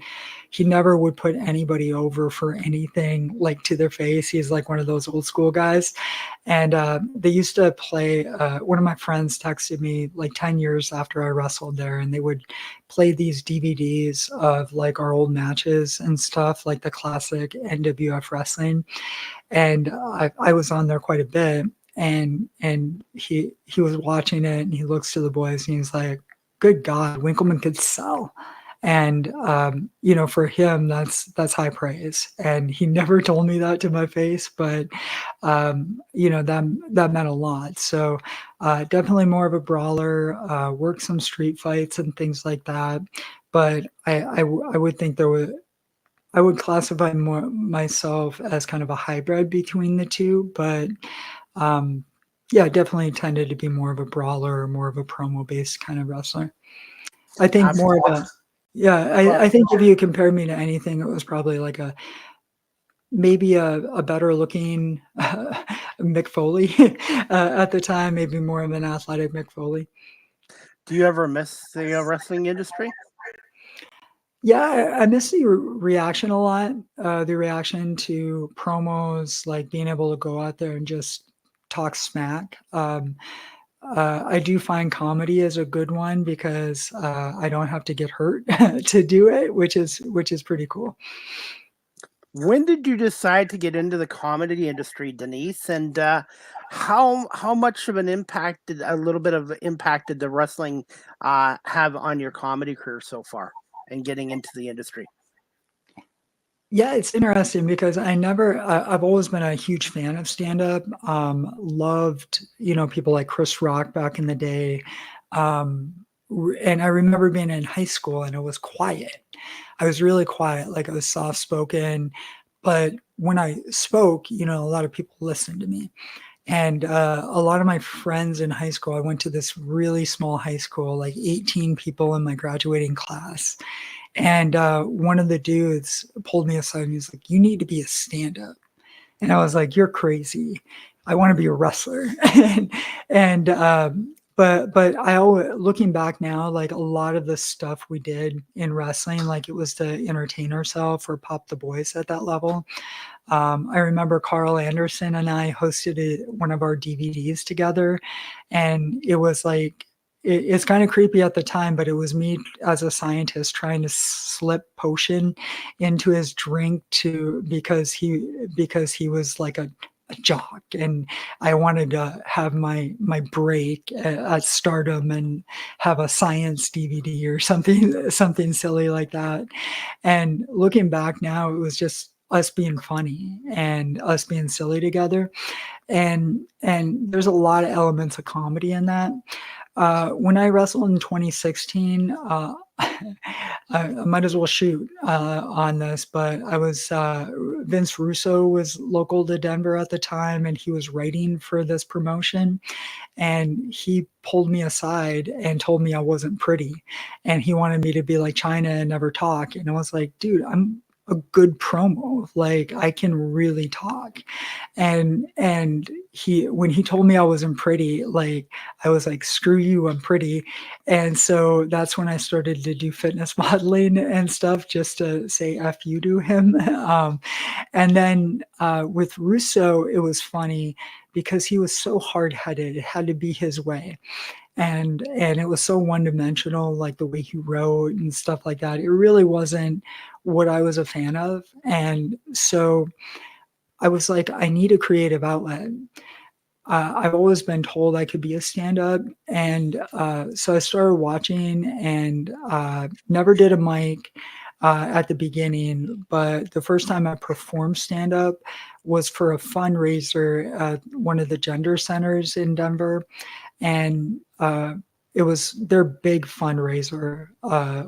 he never would put anybody over for anything like to their face. He's like one of those old school guys. And they used to play, one of my friends texted me like 10 years after I wrestled there, and they would play these DVDs of like our old matches and stuff, like the classic NWF wrestling. And I was on there quite a bit. And he was watching it, and he looks to the boys and he's like, good God, Winkleman could sell. And for him, that's high praise. And he never told me that to my face, but that meant a lot. So definitely more of a brawler, worked some street fights and things like that. But I would think I would classify more myself as kind of a hybrid between the two, but yeah, definitely tended to be more of a brawler or more of a promo based kind of wrestler. I think more of a yeah, I think if you compare me to anything, it was probably like maybe a better looking Mick Foley at the time, maybe more of an athletic Mick Foley. Do you ever miss the wrestling industry? Yeah, I miss the reaction a lot. The reaction to promos, like being able to go out there and just talk smack. I do find comedy is a good one because I don't have to get hurt to do it, which is pretty cool. When did you decide to get into the comedy industry, Denise? And how much of an impact did a little bit of impact did the wrestling have on your comedy career so far and getting into the industry? Yeah, it's interesting because I've always been a huge fan of stand-up. Loved, people like Chris Rock back in the day. And I remember being in high school and it was quiet. I was really quiet, like I was soft-spoken. But when I spoke, a lot of people listened to me. And a lot of my friends in high school, I went to this really small high school, like 18 people in my graduating class. And one of the dudes pulled me aside and he's like, you need to be a stand-up. And I was like, you're crazy. I want to be a wrestler. But I always, looking back now, like a lot of the stuff we did in wrestling, like it was to entertain ourselves or pop the boys at that level. I remember Carl Anderson and I hosted one of our DVDs together, and it was like, it's kind of creepy at the time, but it was me as a scientist trying to slip potion into his drink because he was like a jock, and I wanted to have my break at Stardom and have a science DVD or something silly like that. And looking back now, it was just us being funny and us being silly together. And there's a lot of elements of comedy in that. When I wrestled in 2016, I might as well shoot on this, but I was Vince Russo was local to Denver at the time, and he was writing for this promotion, and he pulled me aside and told me I wasn't pretty, and he wanted me to be like China and never talk. And I was like, dude, a good promo. Like I can really talk. And when he told me I wasn't pretty, like I was like, screw you, I'm pretty. And so that's when I started to do fitness modeling and stuff just to say F you to him. And then with Russo, it was funny because he was so hard-headed. It had to be his way. And it was so one-dimensional, like the way he wrote and stuff like that. It really wasn't what I was a fan of. And so I was like, I need a creative outlet. I've always been told I could be a stand-up, and so I started watching and never did a mic at the beginning, but the first time I performed stand-up was for a fundraiser at one of the gender centers in Denver, and it was their big fundraiser,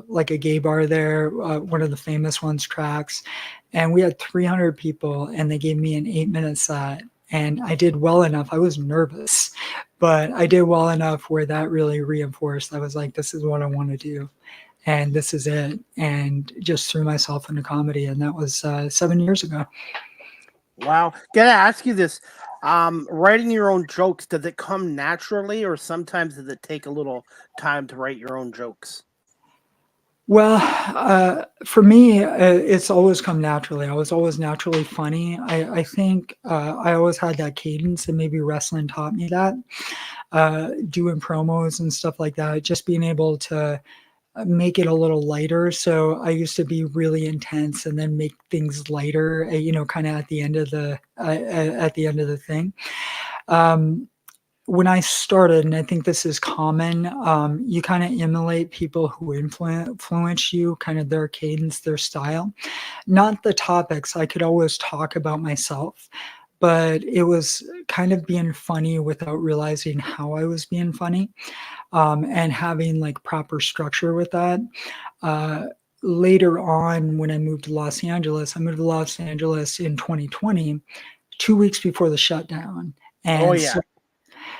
like a gay bar there, one of the famous ones, Tracks, and we had 300 people, and they gave me an 8-minute set. And I did well enough. I was nervous, but I did well enough where that really reinforced. I was like, this is what I want to do. And this is it. And just threw myself into comedy. And that was 7 years ago. Wow. Gotta ask you this. Writing your own jokes, does it come naturally, or sometimes does it take a little time to write your own jokes? Well, for me, it's always come naturally. I was always naturally funny. I think I always had that cadence, and maybe wrestling taught me that. Doing promos and stuff like that, just being able to make it a little lighter. So I used to be really intense and then make things lighter, kind of at the end of the thing. When I started, and I think this is common, you kind of emulate people who influence you, kind of their cadence, their style, not the topics. I could always talk about myself, but it was kind of being funny without realizing how I was being funny, and having like proper structure with that. Later on, when I moved to Los Angeles, I moved to Los Angeles in 2020, 2 weeks before the shutdown. And Oh yeah.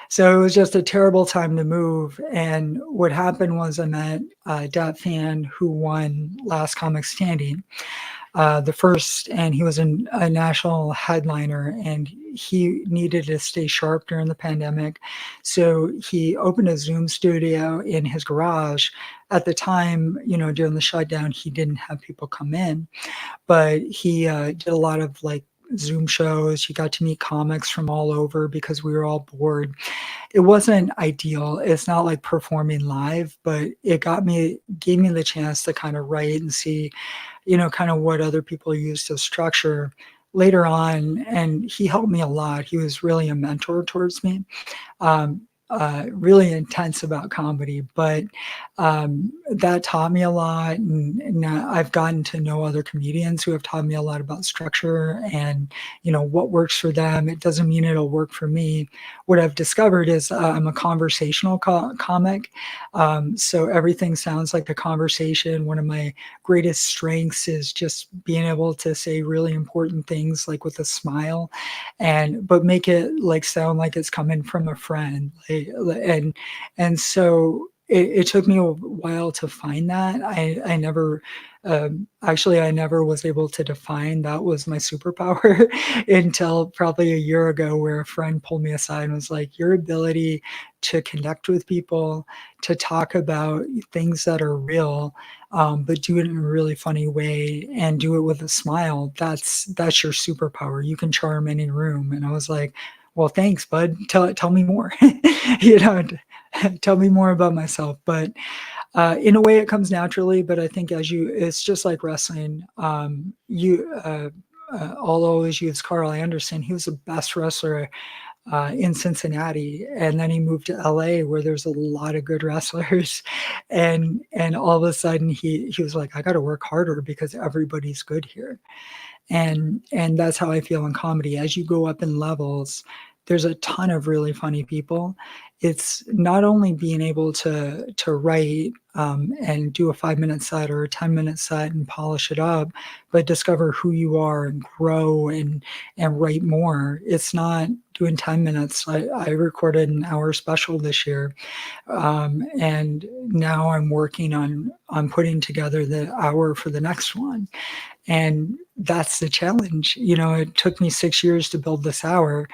so it was just a terrible time to move. And what happened was I met Dat Fan, who won Last Comic Standing, the first, and he was a national headliner, and he needed to stay sharp during the pandemic. So he opened a Zoom studio in his garage. At the time, during the shutdown, he didn't have people come in, but he did a lot of like Zoom shows. He got to meet comics from all over because we were all bored. It wasn't ideal. It's not like performing live, but it gave me the chance to kind of write and see, kind of what other people use to structure later on. And he helped me a lot. He was really a mentor towards me. Really intense about comedy, but that taught me a lot. And I've gotten to know other comedians who have taught me a lot about structure and, what works for them. It doesn't mean it'll work for me. What I've discovered is I'm a conversational comic. So everything sounds like a conversation. One of my greatest strengths is just being able to say really important things like with a smile, but make it like sound like it's coming from a friend. And so it took me a while to find that. I never I never was able to define that was my superpower until probably a year ago, where a friend pulled me aside and was like, your ability to connect with people, to talk about things that are real, but do it in a really funny way and do it with a smile. That's your superpower. You can charm any room. And I was like, well, thanks, bud. Tell me more. Tell me more about myself. But in a way, it comes naturally. But I think it's just like wrestling. I'll always use Carl Anderson. He was the best wrestler in Cincinnati, and then he moved to LA, where there's a lot of good wrestlers, and all of a sudden he was like, I got to work harder because everybody's good here. And that's how I feel in comedy. As you go up in levels, there's a ton of really funny people. it's not only being able to write and do a 5-minute set or a 10-minute set and polish it up, but discover who you are and grow and write more. It's not doing 10 minutes. I recorded an hour special this year, and now I'm working on putting together the hour for the next one. And that's the challenge. It took me 6 years to build this hour,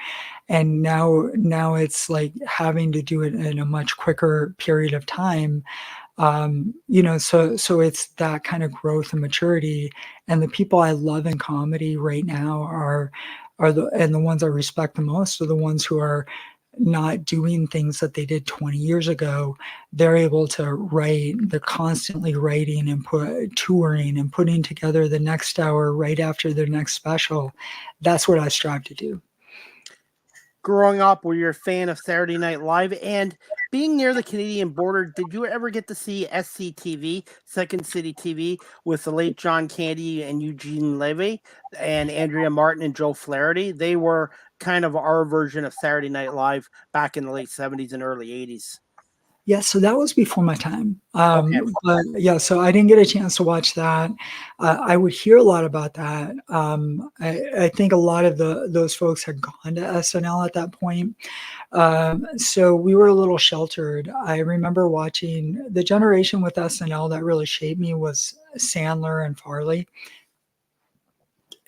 and now it's like having to do it in a much quicker period of time. So it's that kind of growth and maturity. And the people I love in comedy right now are the ones I respect the most are the ones who are not doing things that they did 20 years ago. They're able to write, they're constantly writing and touring and putting together the next hour right after their next special. That's what I strive to do. Growing up, were you a fan of Saturday Night Live? And being near the Canadian border, did you ever get to see SCTV, Second City TV, with the late John Candy and Eugene Levy and Andrea Martin and Joe Flaherty? They were kind of our version of Saturday Night Live back in the late 70s and early 80s. Yeah, so that was before my time. Okay. But yeah, so I didn't get a chance to watch that. I would hear a lot about that. I think a lot of those folks had gone to SNL at that point. So we were a little sheltered. I remember watching the generation with SNL that really shaped me was Sandler and Farley.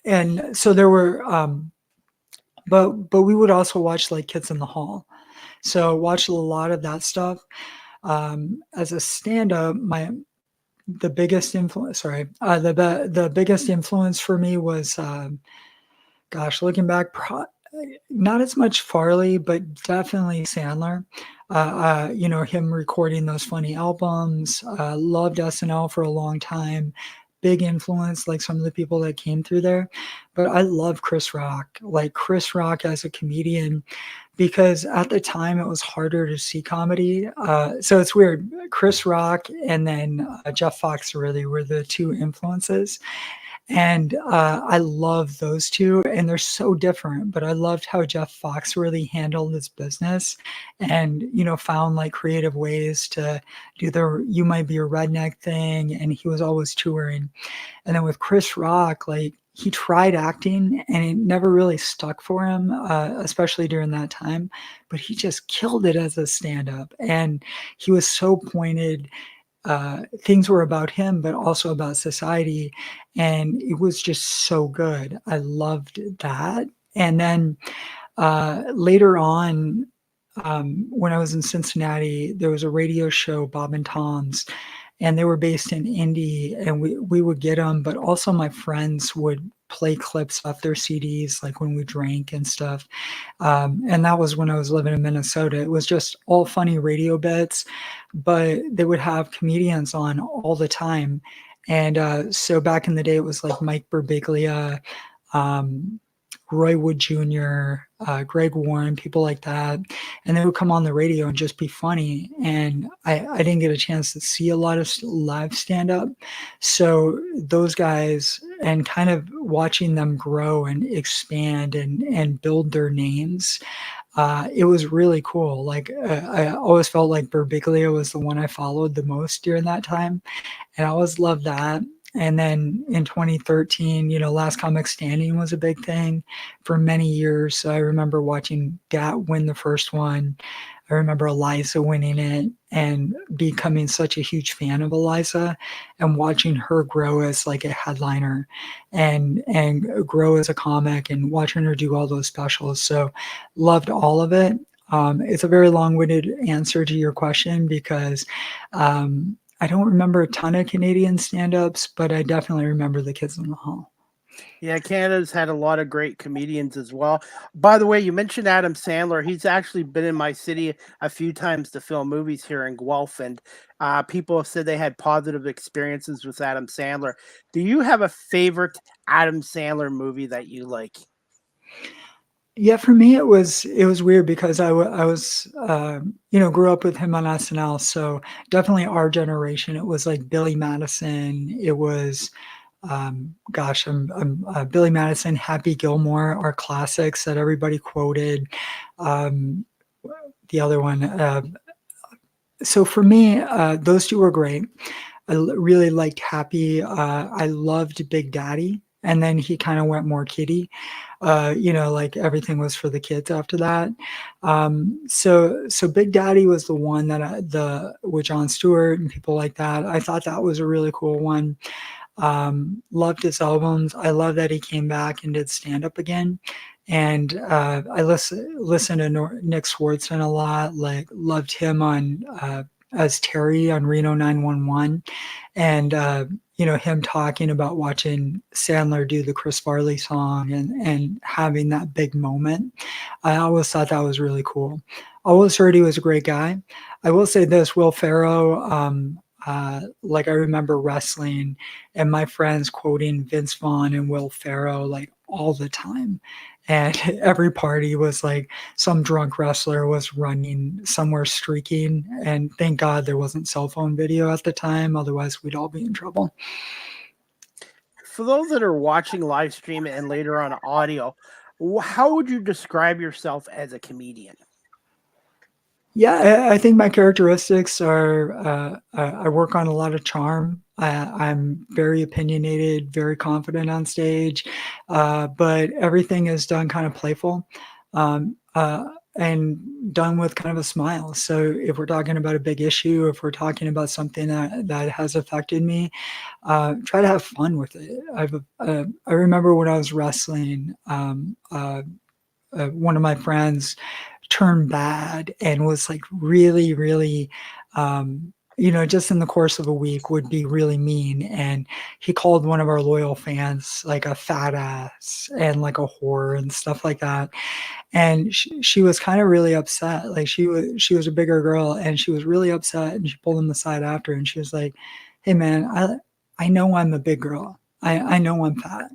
And so there were, but we would also watch like Kids in the Hall. So watched a lot of that stuff. As a stand-up, the biggest influence for me was, looking back, not as much Farley, but definitely Sandler. Him recording those funny albums. Loved SNL for a long time. Big influence, like some of the people that came through there. But I love Chris Rock, as a comedian, because at the time it was harder to see comedy. So it's weird. Chris Rock and then Jeff Foxworthy were the two influences. And I love those two, and they're so different. But I loved how Jeff Foxworthy handled his business and, found like creative ways to do the "you might be a redneck" thing. And he was always touring. And then with Chris Rock, like he tried acting and it never really stuck for him, especially during that time. But he just killed it as a stand-up. And he was so pointed. Things were about him, but also about society. And it was just so good. I loved that. And then later on, when I was in Cincinnati, there was a radio show, Bob and Tom's, and they were based in Indy, and we would get them, but also my friends would play clips off their CDs, like when we drank and stuff. And that was when I was living in Minnesota. It was just all funny radio bits, but they would have comedians on all the time. And so back in the day, it was like Mike Birbiglia, Roy Wood Jr., Greg Warren, people like that. And they would come on the radio and just be funny. And I didn't get a chance to see a lot of live stand-up. So those guys, and kind of watching them grow and expand and build their names, it was really cool. Like I always felt like Birbiglia was the one I followed the most during that time. And I always loved that. And then in 2013, Last Comic Standing was a big thing for many years. So I remember watching that win the first one. I remember Eliza winning it and becoming such a huge fan of Eliza and watching her grow as like a headliner and grow as a comic and watching her do all those specials. So loved all of it. It's a very long-winded answer to your question because I don't remember a ton of Canadian stand-ups, but I definitely remember the Kids in the Hall. Yeah, Canada's had a lot of great comedians as well. By the way, you mentioned Adam Sandler. He's actually been in my city a few times to film movies here in Guelph, and people have said they had positive experiences with Adam Sandler. Do you have a favorite Adam Sandler movie that you like? Yeah, for me it was weird because I was grew up with him on SNL, so definitely our generation. It was like Billy Madison. It was Billy Madison, Happy Gilmore, our classics that everybody quoted. the other one. So for me, those two were great. Really liked Happy. I loved Big Daddy, and then he kind of went more kiddie. Like everything was for the kids after that. So Big Daddy was the one that with Jon Stewart and people like that. I thought that was a really cool one. Loved his albums. I love that he came back and did stand up again. And I listened to Nick Swardson a lot. Like loved him on as Terry on Reno 911, and him talking about watching Sandler do the Chris Farley song and having that big moment. I always thought that was really cool. Always heard he was a great guy. I will say this: Will Ferrell. Like I remember wrestling and my friends quoting Vince Vaughn and Will Ferrell like all the time. And every party was like some drunk wrestler was running somewhere streaking. And thank God there wasn't cell phone video at the time. Otherwise we'd all be in trouble. For those that are watching live stream and later on audio, how would you describe yourself as a comedian? Yeah, I think my characteristics are I work on a lot of charm. I'm very opinionated, very confident on stage, but everything is done kind of playful and done with kind of a smile. So if we're talking about a big issue, if we're talking about something that has affected me, try to have fun with it. I remember when I was wrestling, one of my friends turned bad and was like really, really, just in the course of a week would be really mean. And he called one of our loyal fans like a fat ass and like a whore and stuff like that. And she was kind of really upset. Like she was a bigger girl and she was really upset, and she pulled him aside after and she was like, "Hey man, I know I'm a big girl. I know I'm fat,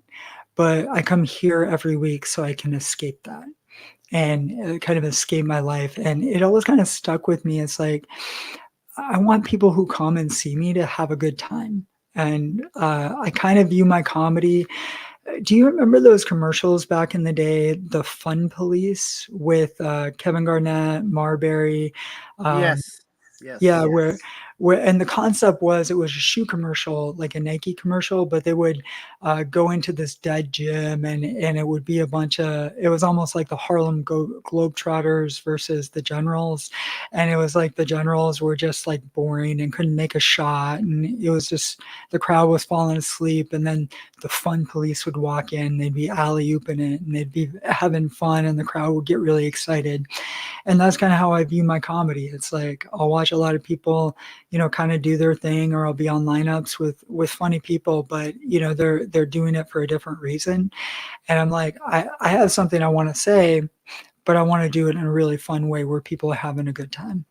but I come here every week so I can escape that and kind of escape my life." And it always kind of stuck with me. It's like, I want people who come and see me to have a good time. And I kind of view my comedy. Do you remember those commercials back in the day, the Fun Police with Kevin Garnett, Marbury? Um, Yes. Yes. yeah, where and the concept was it was a shoe commercial, like a Nike commercial, but they would go into this dead gym and it would be it was almost like the Harlem Globetrotters versus the Generals. And it was like the Generals were just like boring and couldn't make a shot. And it was just, the crowd was falling asleep. And then the Fun Police would walk in, they'd be alley-ooping it and they'd be having fun and the crowd would get really excited. And that's kind of how I view my comedy. It's like, I'll watch a lot of people, kind of do their thing, or I'll be on lineups with funny people, but they're doing it for a different reason. And I'm like, I have something I want to say, but I want to do it in a really fun way where people are having a good time.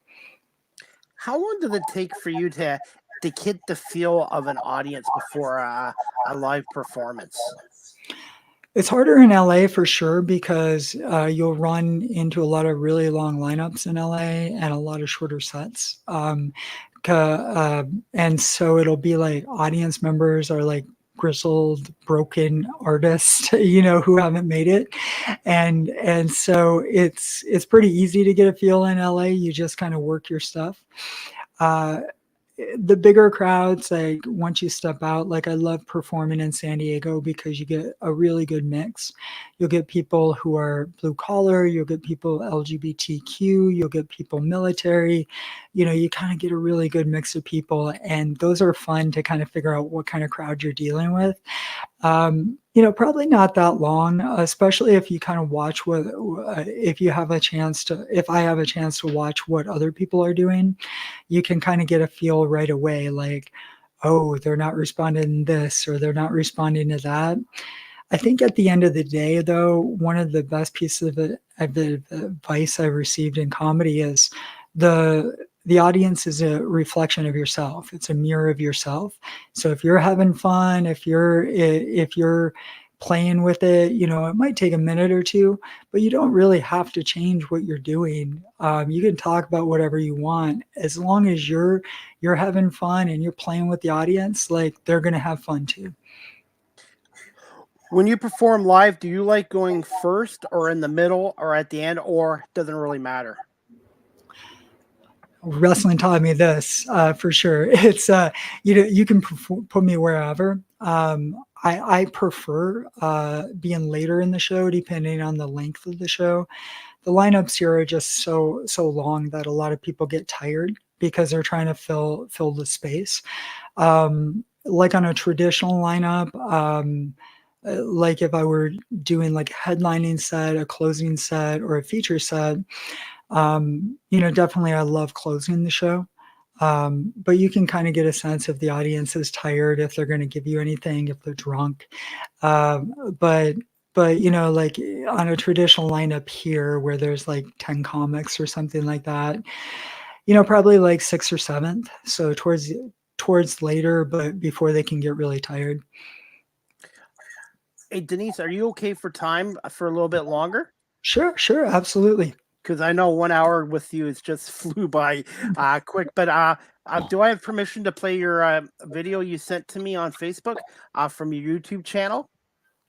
How long did it take for you to get the feel of an audience before a live performance? It's harder in LA for sure because you'll run into a lot of really long lineups in LA and a lot of shorter sets. And so it'll be like audience members are like grizzled, broken artists, who haven't made it. And so it's pretty easy to get a feel in LA. You just kind of work your stuff. The bigger crowds, like once you step out, like I love performing in San Diego because you get a really good mix. You'll get people who are blue collar, you'll get people LGBTQ, you'll get people military, you kind of get a really good mix of people. And those are fun to kind of figure out what kind of crowd you're dealing with. Probably not that long, especially if you kind of watch if I have a chance to watch what other people are doing, you can kind of get a feel right away, like, oh, they're not responding to this or they're not responding to that. I think at the end of the day, though, one of the best pieces of advice I've received in comedy is the audience is a reflection of yourself. It's a mirror of yourself. So if you're having fun, if you're playing with it, it might take a minute or two, but you don't really have to change what you're doing. You can talk about whatever you want as long as you're having fun and you're playing with the audience. Like they're gonna have fun too. When you perform live, do you like going first or in the middle or at the end, or doesn't really matter? Wrestling taught me this for sure. It's you can put me wherever. I prefer being later in the show, depending on the length of the show. The lineups here are just so long that a lot of people get tired because they're trying to fill the space. Like on a traditional lineup, like if I were doing like a headlining set, a closing set, or a feature set, definitely I love closing the show. But you can kind of get a sense if the audience is tired, if they're going to give you anything, if they're drunk. But like on a traditional lineup here where there's like 10 comics or something like that, probably like 6th or 7th. So towards later, but before they can get really tired. Hey, Denise, are you okay for time for a little bit longer? Sure, absolutely. Because I know 1 hour with you is just flew by quick. But do I have permission to play your video you sent to me on Facebook from your YouTube channel?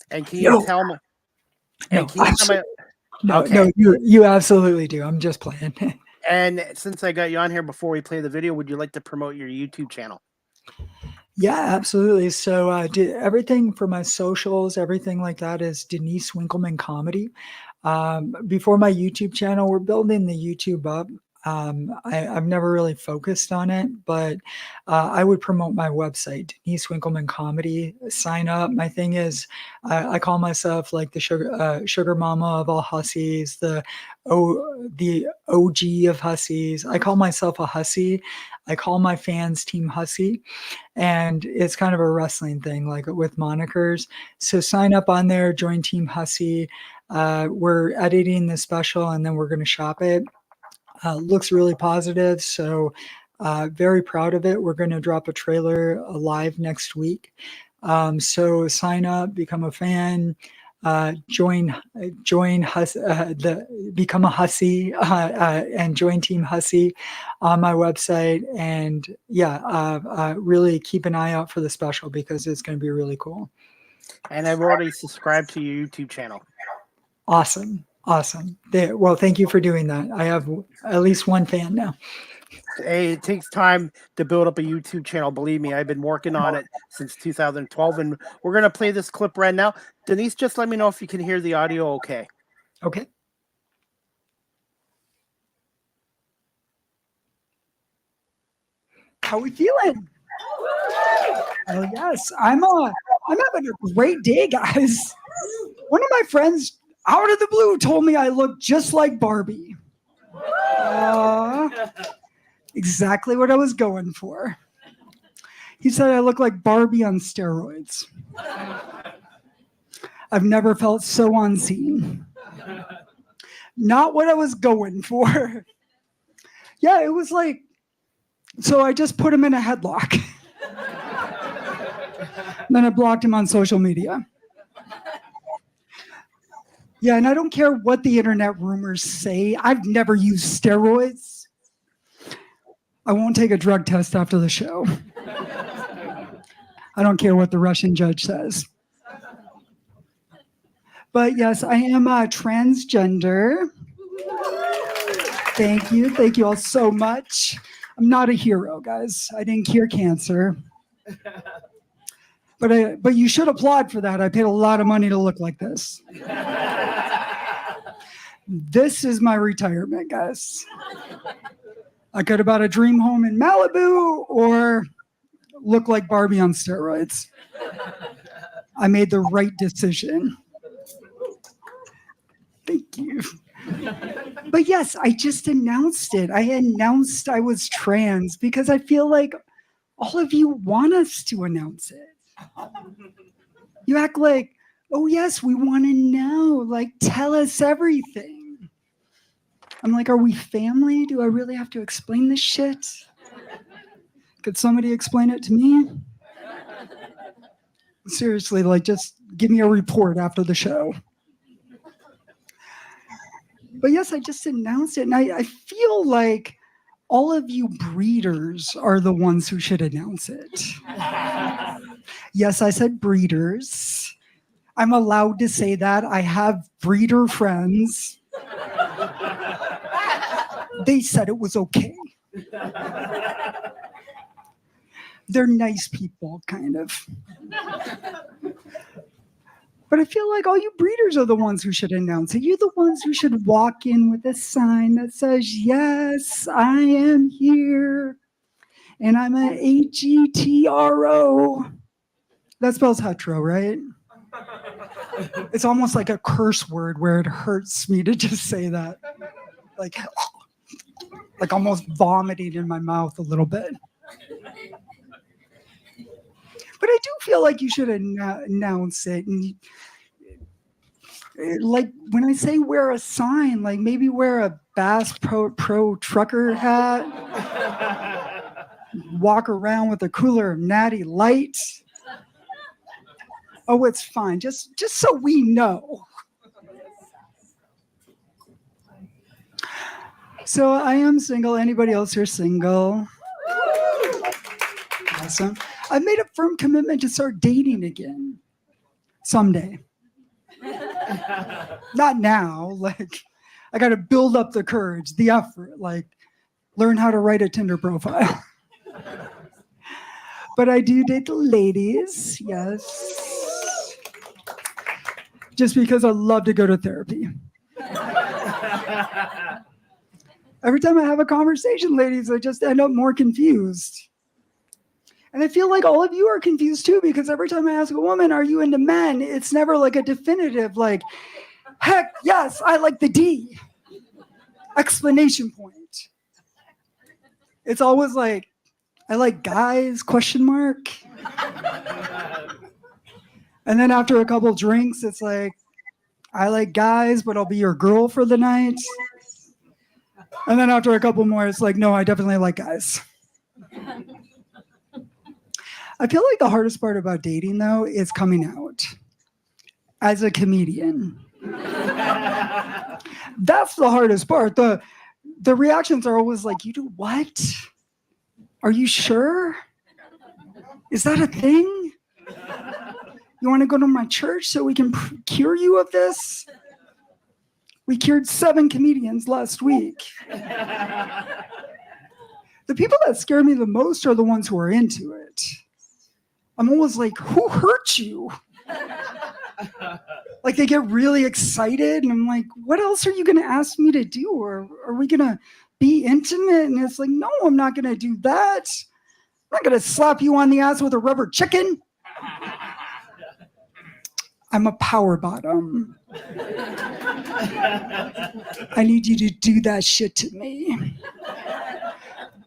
And can you tell me? No, you absolutely do. I'm just playing. And since I got you on here before we play the video, would you like to promote your YouTube channel? Yeah, absolutely. So everything for my socials, everything like that is Denise Winkelman Comedy. Before my YouTube channel, we're building the YouTube up. I've never really focused on it, but I would promote my website, Denise Winkelman Comedy. Sign up. My thing is, I call myself like the sugar mama of all hussies, the OG of hussies. I call myself a hussy. I call my fans Team Hussy, and it's kind of a wrestling thing, like with monikers. So sign up on there, join Team Hussy. We're editing the special, and then we're going to shop it. Looks really positive, so very proud of it. We're going to drop a trailer live next week. So sign up, become a fan, become a hussy, and join Team Hussy on my website. And really keep an eye out for the special because it's going to be really cool. And I've already subscribed to your YouTube channel. Awesome. Well, thank you for doing that. I have at least one fan now. Hey, it takes time to build up a YouTube channel. Believe me, I've been working on it since 2012, and we're going to play this clip right now. Denise, just let me know if you can hear the audio okay. Okay. How we feeling? Oh, yes. I'm having a great day, guys. One of my friends out of the blue told me I look just like Barbie. Exactly what I was going for. He said I look like Barbie on steroids. I've never felt so unseen. Not what I was going for. Yeah, it was like, so I just put him in a headlock. Then I blocked him on social media. Yeah, and I don't care what the internet rumors say. I've never used steroids. I won't take a drug test after the show. I don't care what the Russian judge says. But yes, I am transgender. Thank you all so much. I'm not a hero, guys. I didn't cure cancer. But you should applaud for that. I paid a lot of money to look like this. This is my retirement, guys. I could have bought a dream home in Malibu or look like Barbie on steroids. I made the right decision. Thank you. But yes, I just announced it. I announced I was trans because I feel like all of you want us to announce it. You act like, oh yes, we want to know. Like, tell us everything. I'm like, are we family? Do I really have to explain this shit? Could somebody explain it to me? Seriously, like, just give me a report after the show. But yes, I just announced it, and I feel like all of you breeders are the ones who should announce it. Yes, I said breeders. I'm allowed to say that. I have breeder friends. They said it was okay. They're nice people, kind of. But I feel like all you breeders are the ones who should announce it. You're the ones who should walk in with a sign that says, yes, I am here. And I'm an HETRO. That spells hetero, right? It's almost like a curse word where it hurts me to just say that. Like almost vomiting in my mouth a little bit. But I do feel like you should announce it. And like when I say wear a sign, like maybe wear a Bass Pro trucker hat, walk around with a cooler of Natty Light. Oh, it's fine. Just so we know. So I am single. Anybody else here single? Awesome. I've made a firm commitment to start dating again someday. Not now. Like, I got to build up the courage, the effort, like learn how to write a Tinder profile. But I do date the ladies, yes. Just because I love to go to therapy. Every time I have a conversation, ladies, I just end up more confused. And I feel like all of you are confused too, because every time I ask a woman, are you into men? It's never like a definitive, like, heck, yes, I like the D. Explanation point. It's always like, I like guys, question mark. And then after a couple drinks, it's like, I like guys, but I'll be your girl for the night. And then after a couple more, it's like, no, I definitely like guys. I feel like the hardest part about dating, though, is coming out as a comedian. That's the hardest part. The reactions are always like, you do what? Are you sure? Is that a thing? You want to go to my church so we can cure you of this? We cured 7 comedians last week. The people that scare me the most are the ones who are into it. I'm always like, who hurt you? Like they get really excited and I'm like, what else are you going to ask me to do? Or are we going to be intimate? And it's like, no, I'm not going to do that. I'm not going to slap you on the ass with a rubber chicken. I'm a power bottom. I need you to do that shit to me.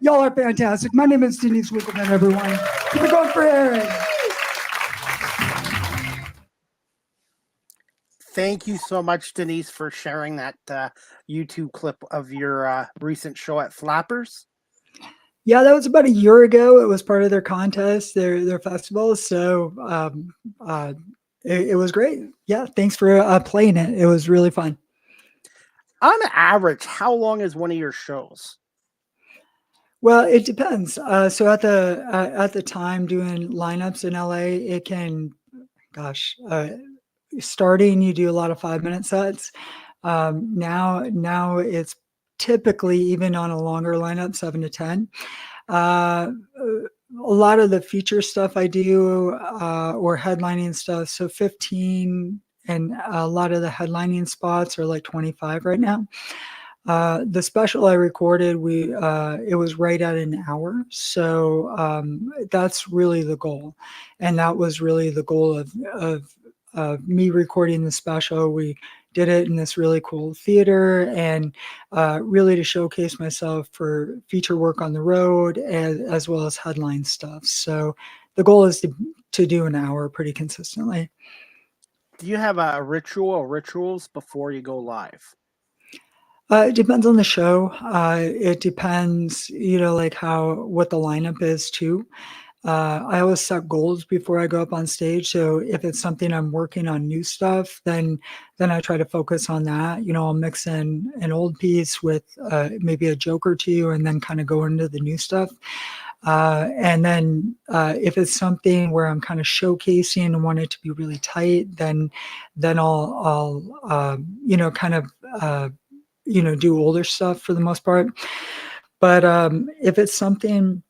Y'all are fantastic. My name is Denise Winkelman, everyone. Keep it going for Aaron. Thank you so much, Denise, for sharing that YouTube clip of your recent show at Flappers. Yeah, that was about a year ago. It was part of their contest, their festival. So it was great. Yeah, thanks for playing it. It was really fun. On average, how long is one of your shows? Well, it depends. So at the time doing lineups in LA, it can, starting you do a lot of 5-minute sets. Now it's typically, even on a longer lineup, 7 to 10. A lot of the feature stuff I do or headlining stuff, so 15, and a lot of the headlining spots are like 25 right now. The special I recorded, it was right at an hour. So that's really the goal. And that was really the goal of me recording the special. We did it in this really cool theater and really to showcase myself for feature work on the road as well as headline stuff. So the goal is to do an hour pretty consistently. Do you have a ritual or rituals before you go live? It depends on the show. It depends, like what the lineup is too. I always set goals before I go up on stage. So if it's something I'm working on new stuff, then I try to focus on that. I'll mix in an old piece with maybe a joke or two and then kind of go into the new stuff. And then if it's something where I'm kind of showcasing and want it to be really tight, then I'll kind of do older stuff for the most part. But if it's something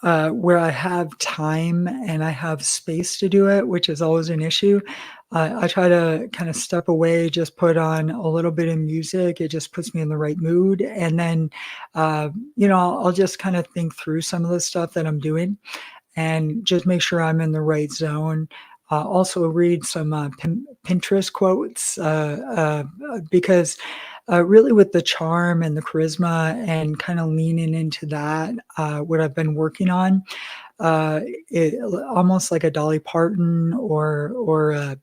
where I have time and I have space to do it, which is always an issue, I try to kind of step away, just put on a little bit of music. It just puts me in the right mood. And then, I'll just kind of think through some of the stuff that I'm doing and just make sure I'm in the right zone. Also, read some Pinterest quotes because really, with the charm and the charisma and kind of leaning into that, what I've been working on, uh, almost like a Dolly Parton or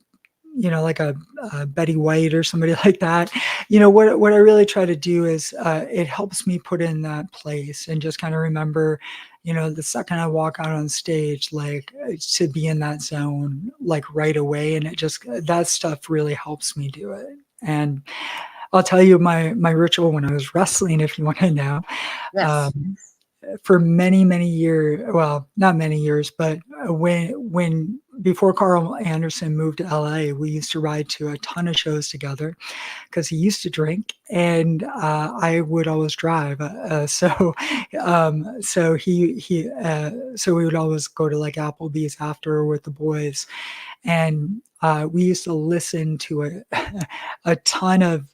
like a Betty White or somebody like that. What I really try to do is it helps me put in that place and just kind of remember, the second I walk out on stage, like to be in that zone, like right away. And that stuff really helps me do it. And I'll tell you my ritual when I was wrestling, if you want to know. Yes. For many, many years, well, not many years, but when before Carl Anderson moved to LA, we used to ride to a ton of shows together because he used to drink and I would always drive. So we would always go to like Applebee's after with the boys, and we used to listen to a ton of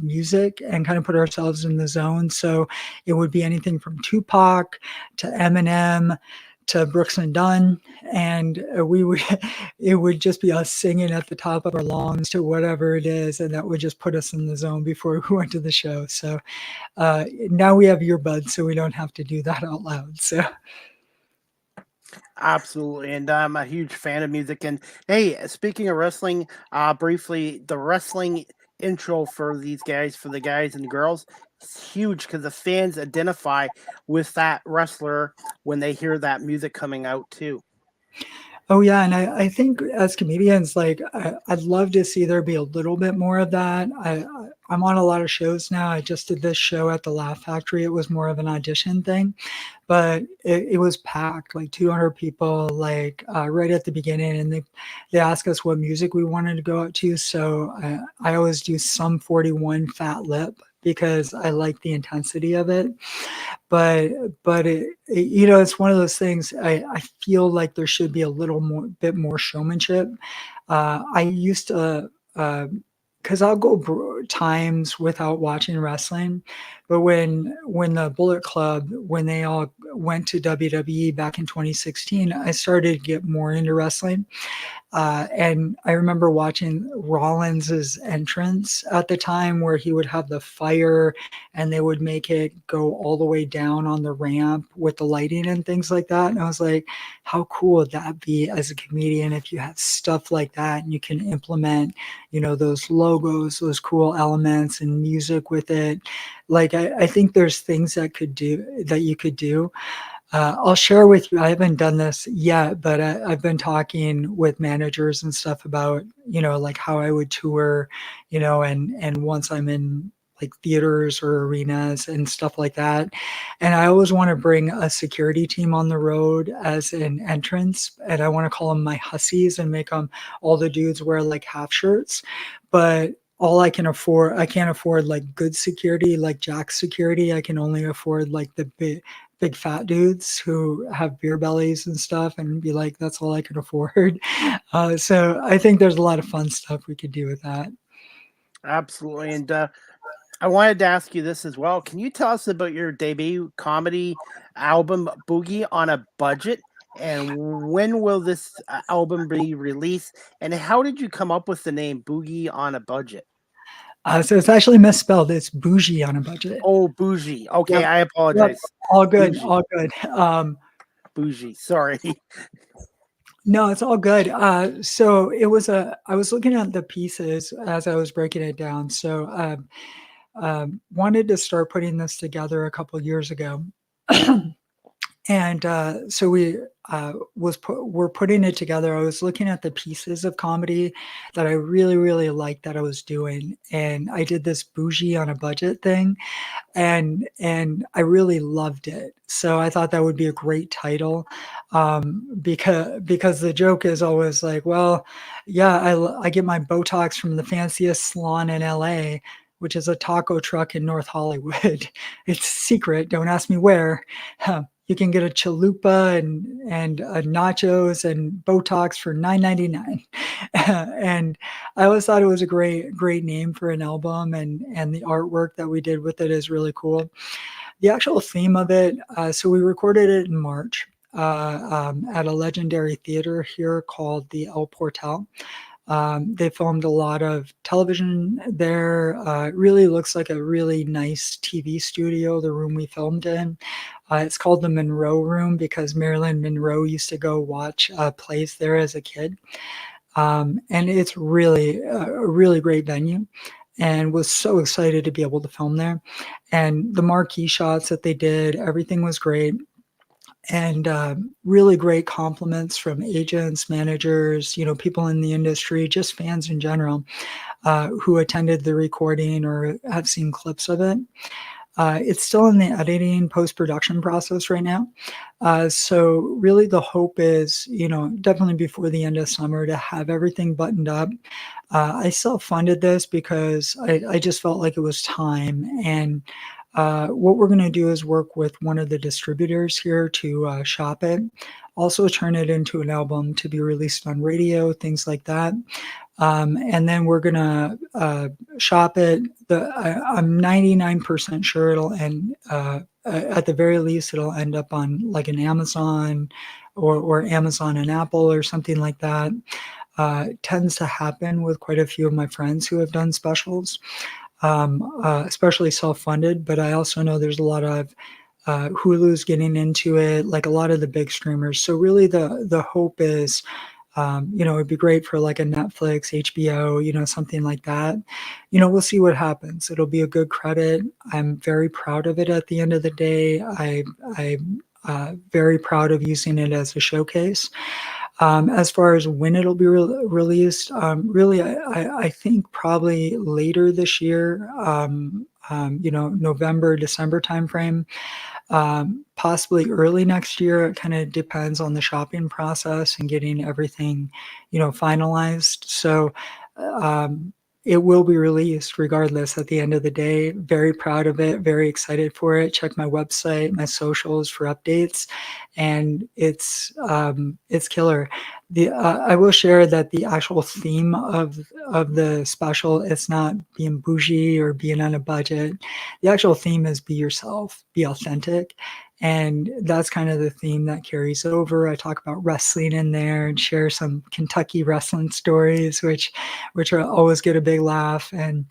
music and kind of put ourselves in the zone. So it would be anything from Tupac to Eminem to Brooks and Dunn, and it would just be us singing at the top of our lungs to whatever it is, and that would just put us in the zone before we went to the show. So now we have earbuds, so we don't have to do that out loud. So. Absolutely, and I'm a huge fan of music. And hey, speaking of wrestling, briefly, the wrestling intro for these guys, for the guys and girls, it's huge because the fans identify with that wrestler when they hear that music coming out too. Oh yeah, and I think as comedians, like I'd love to see there be a little bit more of that. I'm on a lot of shows now. I just did this show at the Laugh Factory. It was more of an audition thing, but it was packed, like 200 people, like right at the beginning, and they asked us what music we wanted to go out to. So I always do Sum 41 Fat Lip because I like the intensity of it. But it's one of those things. I feel like there should be a little bit more showmanship. I used to, because I'll go times without watching wrestling, but when the Bullet Club, when they all went to WWE back in 2016, I started to get more into wrestling. And I remember watching Rollins's entrance at the time where he would have the fire and they would make it go all the way down on the ramp with the lighting and things like that. And I was like, how cool would that be as a comedian if you have stuff like that and you can implement, those logos, those cool elements and music with it. Like, I think there's things that you could do. I'll share with you, I haven't done this yet, but I've been talking with managers and stuff about, like how I would tour, and once I'm in like theaters or arenas and stuff like that. And I always want to bring a security team on the road as an entrance. And I want to call them my hussies and make them all the dudes wear like half shirts. But I can't afford like good security, like Jack security. I can only afford like the big fat dudes who have beer bellies and stuff and be like, that's all I can afford. So I think there's a lot of fun stuff we could do with that. Absolutely, and I wanted to ask you this as well. Can you tell us about your debut comedy album, Boogie on a Budget? And when will this album be released? And how did you come up with the name Boogie on a Budget? So it's actually misspelled. It's bougie on a budget. Oh, bougie. Okay, Yep. I Yep. apologize. All good. Bougie. All good. Bougie. Sorry. No, it's all good. So I was looking at the pieces as I was breaking it down. So wanted to start putting this together a couple years ago. And so we're putting it together. I was looking at the pieces of comedy that I really, really liked that I was doing. And I did this bougie on a budget thing and I really loved it. So I thought that would be a great title, because the joke is always like, well, yeah, I get my Botox from the fanciest salon in LA, which is a taco truck in North Hollywood. It's secret. Don't ask me where. You can get a chalupa and nachos and Botox for $9.99. And I always thought it was a great name for an album, and the artwork that we did with it is really cool. The actual theme of it, so we recorded it in March at a legendary theater here called the El Portal. They filmed a lot of television there. It really looks like a really nice TV studio, the room we filmed in. It's called the Monroe Room because Marilyn Monroe used to go watch plays there as a kid. And it's really a really great venue, and was so excited to be able to film there. And the marquee shots that they did, everything was great. And really great compliments from agents, managers, people in the industry, just fans in general, who attended the recording or have seen clips of it. It's still in the editing post-production process right now. So really the hope is, definitely before the end of summer to have everything buttoned up. I self-funded this because I just felt like it was time. And what we're going to do is work with one of the distributors here to shop it, also turn it into an album to be released on radio, things like that. And then we're going to shop it. I'm 99% sure it'll end, at the very least, it'll end up on like an Amazon or Amazon and Apple or something like that. Tends to happen with quite a few of my friends who have done specials, especially self-funded. But I also know there's a lot of Hulu's getting into it, like a lot of the big streamers. So really the hope is, it'd be great for like a Netflix, HBO, something like that. We'll see what happens. It'll be a good credit. I'm very proud of it at the end of the day. I'm very proud of using it as a showcase. As far as when it'll be released, really, I think probably later this year, November, December timeframe. Possibly early next year. It kind of depends on the shopping process and getting everything, finalized. So it will be released regardless at the end of the day. Very proud of it. Very excited for it. Check my website, my socials for updates, and it's killer. I will share that the actual theme of the special, it's not being bougie or being on a budget. The actual theme is be yourself, be authentic. And that's kind of the theme that carries over. I talk about wrestling in there and share some Kentucky wrestling stories, which are always get a big laugh, and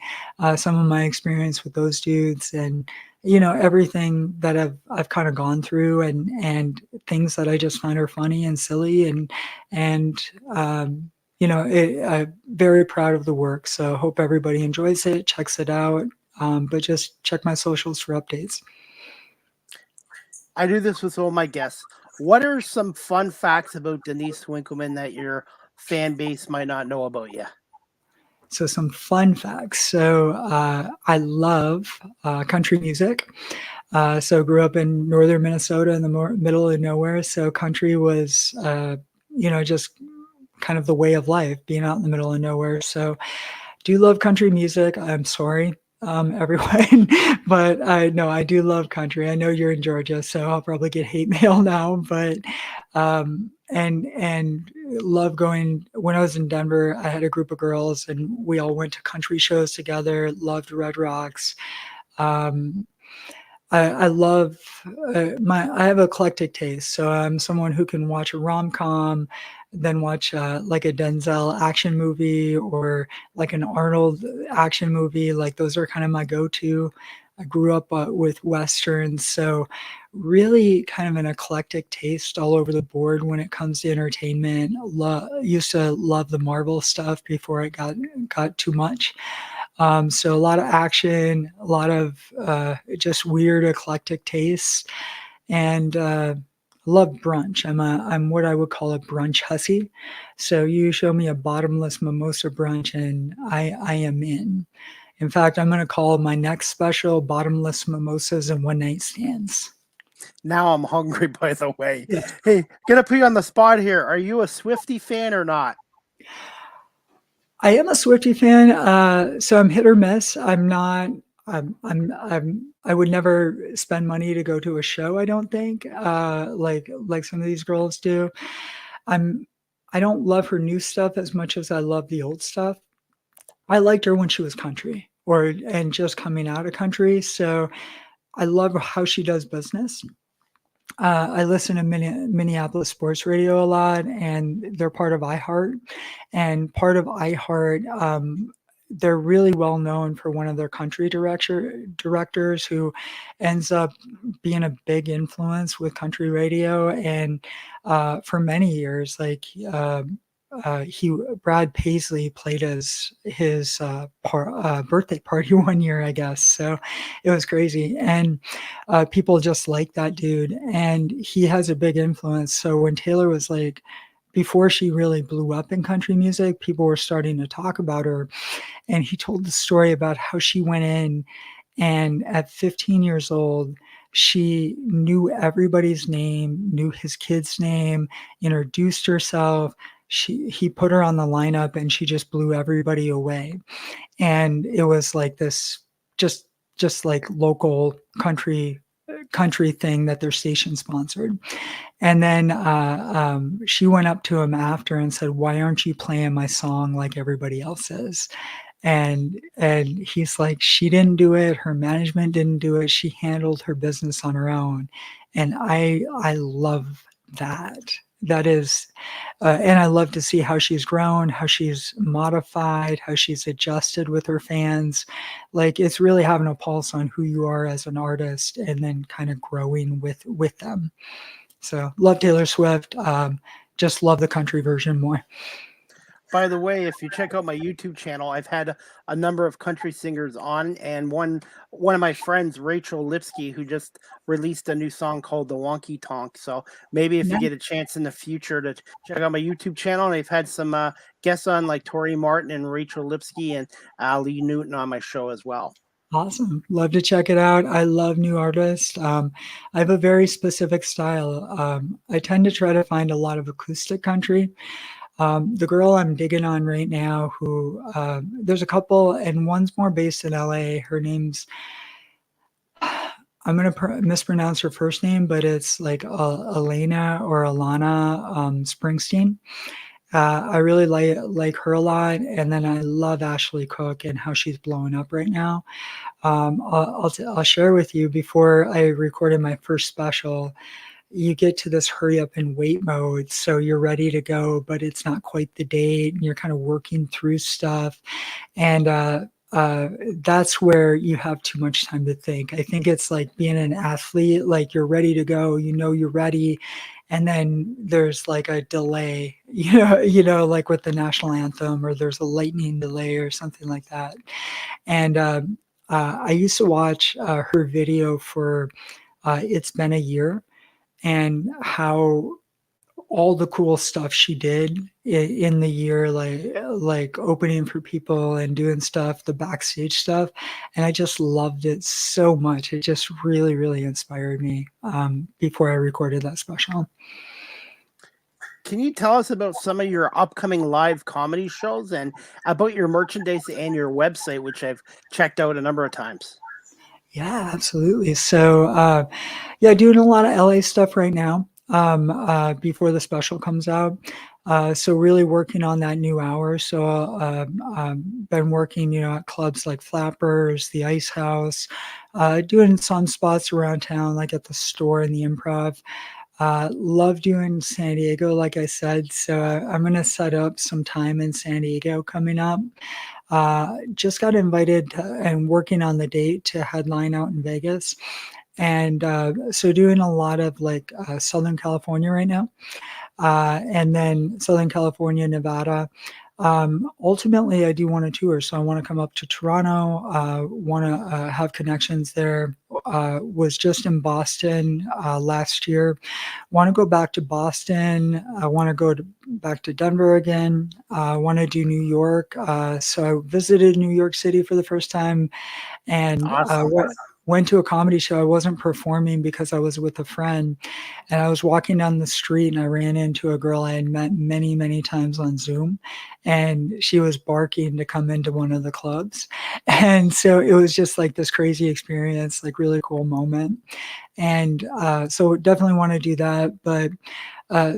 some of my experience with those dudes, and everything that I've kind of gone through, and things that I just find are funny and silly, and I'm very proud of the work. So hope everybody enjoys it, checks it out, but just check my socials for updates. I do this with all my guests. What are some fun facts about Denise Winkelman that your fan base might not know about you? So some fun facts. So I love country music. So grew up in northern Minnesota in the middle of nowhere. So country was, just kind of the way of life, being out in the middle of nowhere. So do love country music. I'm sorry, everyone, but I do love country. I know you're in Georgia, so I'll probably get hate mail now, but and love going. When I was in Denver, I had a group of girls and we all went to country shows together, loved Red Rocks. I love I have eclectic taste, so I'm someone who can watch a rom-com, then watch like a Denzel action movie or like an Arnold action movie. Like those are kind of my go-to. I grew up with Westerns, so really kind of an eclectic taste all over the board when it comes to entertainment. Used to love the Marvel stuff before it got too much. So a lot of action, a lot of just weird eclectic tastes, and love brunch. I'm what I would call a brunch hussy. So you show me a bottomless mimosa brunch and I am in. In fact, I'm going to call my next special Bottomless Mimosas and One Night Stands. Now I'm hungry, by the way. Yeah. Hey, gonna put you on the spot here. Are you a Swiftie fan or not? I am a Swiftie fan, so I'm hit or miss. I'm not. I would never spend money to go to a show. I don't think, like some of these girls do. I'm. I don't love her new stuff as much as I love the old stuff. I liked her when she was country and just coming out of country. So I love how she does business. I listen to Minneapolis sports radio a lot, and they're part of iHeart. And part of iHeart, they're really well known for one of their country directors who ends up being a big influence with country radio. And for many years, like he Brad Paisley played his birthday party one year, I guess. So it was crazy, and people just like that dude, and he has a big influence. So when Taylor was like, before she really blew up in country music, people were starting to talk about her, and he told the story about how she went in, and at 15 years old, she knew everybody's name, knew his kid's name, introduced herself. He put her on the lineup, and she just blew everybody away. And it was like this just like local country thing that their station sponsored. And then she went up to him after and said, "Why aren't you playing my song like everybody else is?" And he's like, "She didn't do it. Her management didn't do it. She handled her business on her own." And I love that. That is, and I love to see how she's grown, how she's modified, how she's adjusted with her fans. Like, it's really having a pulse on who you are as an artist, and then kind of growing with them. So love Taylor Swift. Just love the country version more. By the way, if you check out my YouTube channel, I've had a number of country singers on, and one of my friends, Rachel Lipsky, who just released a new song called "The Wonky Tonk." So maybe if you get a chance in the future to check out my YouTube channel, and I've had some guests on like Tori Martin and Rachel Lipsky and Lee Newton on my show as well. Awesome. Love to check it out. I love new artists. I have a very specific style. I tend to try to find a lot of acoustic country. The girl I'm digging on right now, who there's a couple, and one's more based in LA. Her name's, I'm going to mispronounce her first name, but it's like Elena or Alana Springsteen. I really like her a lot. And then I love Ashley Cook and how she's blowing up right now. I'll share with you, before I recorded my first special, you get to this hurry up and wait mode. So you're ready to go, but it's not quite the date, and you're kind of working through stuff. And that's where you have too much time to think. I think it's like being an athlete, like you're ready to go, you're ready. And then there's like a delay, like with the national anthem, or there's a lightning delay or something like that. And I used to watch her video for It's Been a Year, and how all the cool stuff she did in the year, like opening for people and doing stuff, the backstage stuff. And I just loved it so much. It just really, really inspired me before I recorded that special. Can you tell us about some of your upcoming live comedy shows and about your merchandise and your website, which I've checked out a number of times? Yeah, absolutely. So, doing a lot of LA stuff right now before the special comes out. So really working on that new hour. So been working, at clubs like Flappers, the Ice House, doing some spots around town, like at the store and the Improv. Love doing San Diego, like I said. So I'm going to set up some time in San Diego coming up. Just got invited and working on the date to headline out in Vegas. And so doing a lot of like Southern California right now. And then Southern California, Nevada. Ultimately, I do want to tour. So I want to come up to Toronto, want to have connections there. Was just in Boston last year. Want to go back to Boston. I want to go back to Denver again. I want to do New York. So I visited New York City for the first time. And Awesome. went to a comedy show. I wasn't performing because I was with a friend, and I was walking down the street and I ran into a girl I had met many, many times on Zoom, and she was barking to come into one of the clubs. And so it was just like this crazy experience, like really cool moment. And so definitely want to do that. But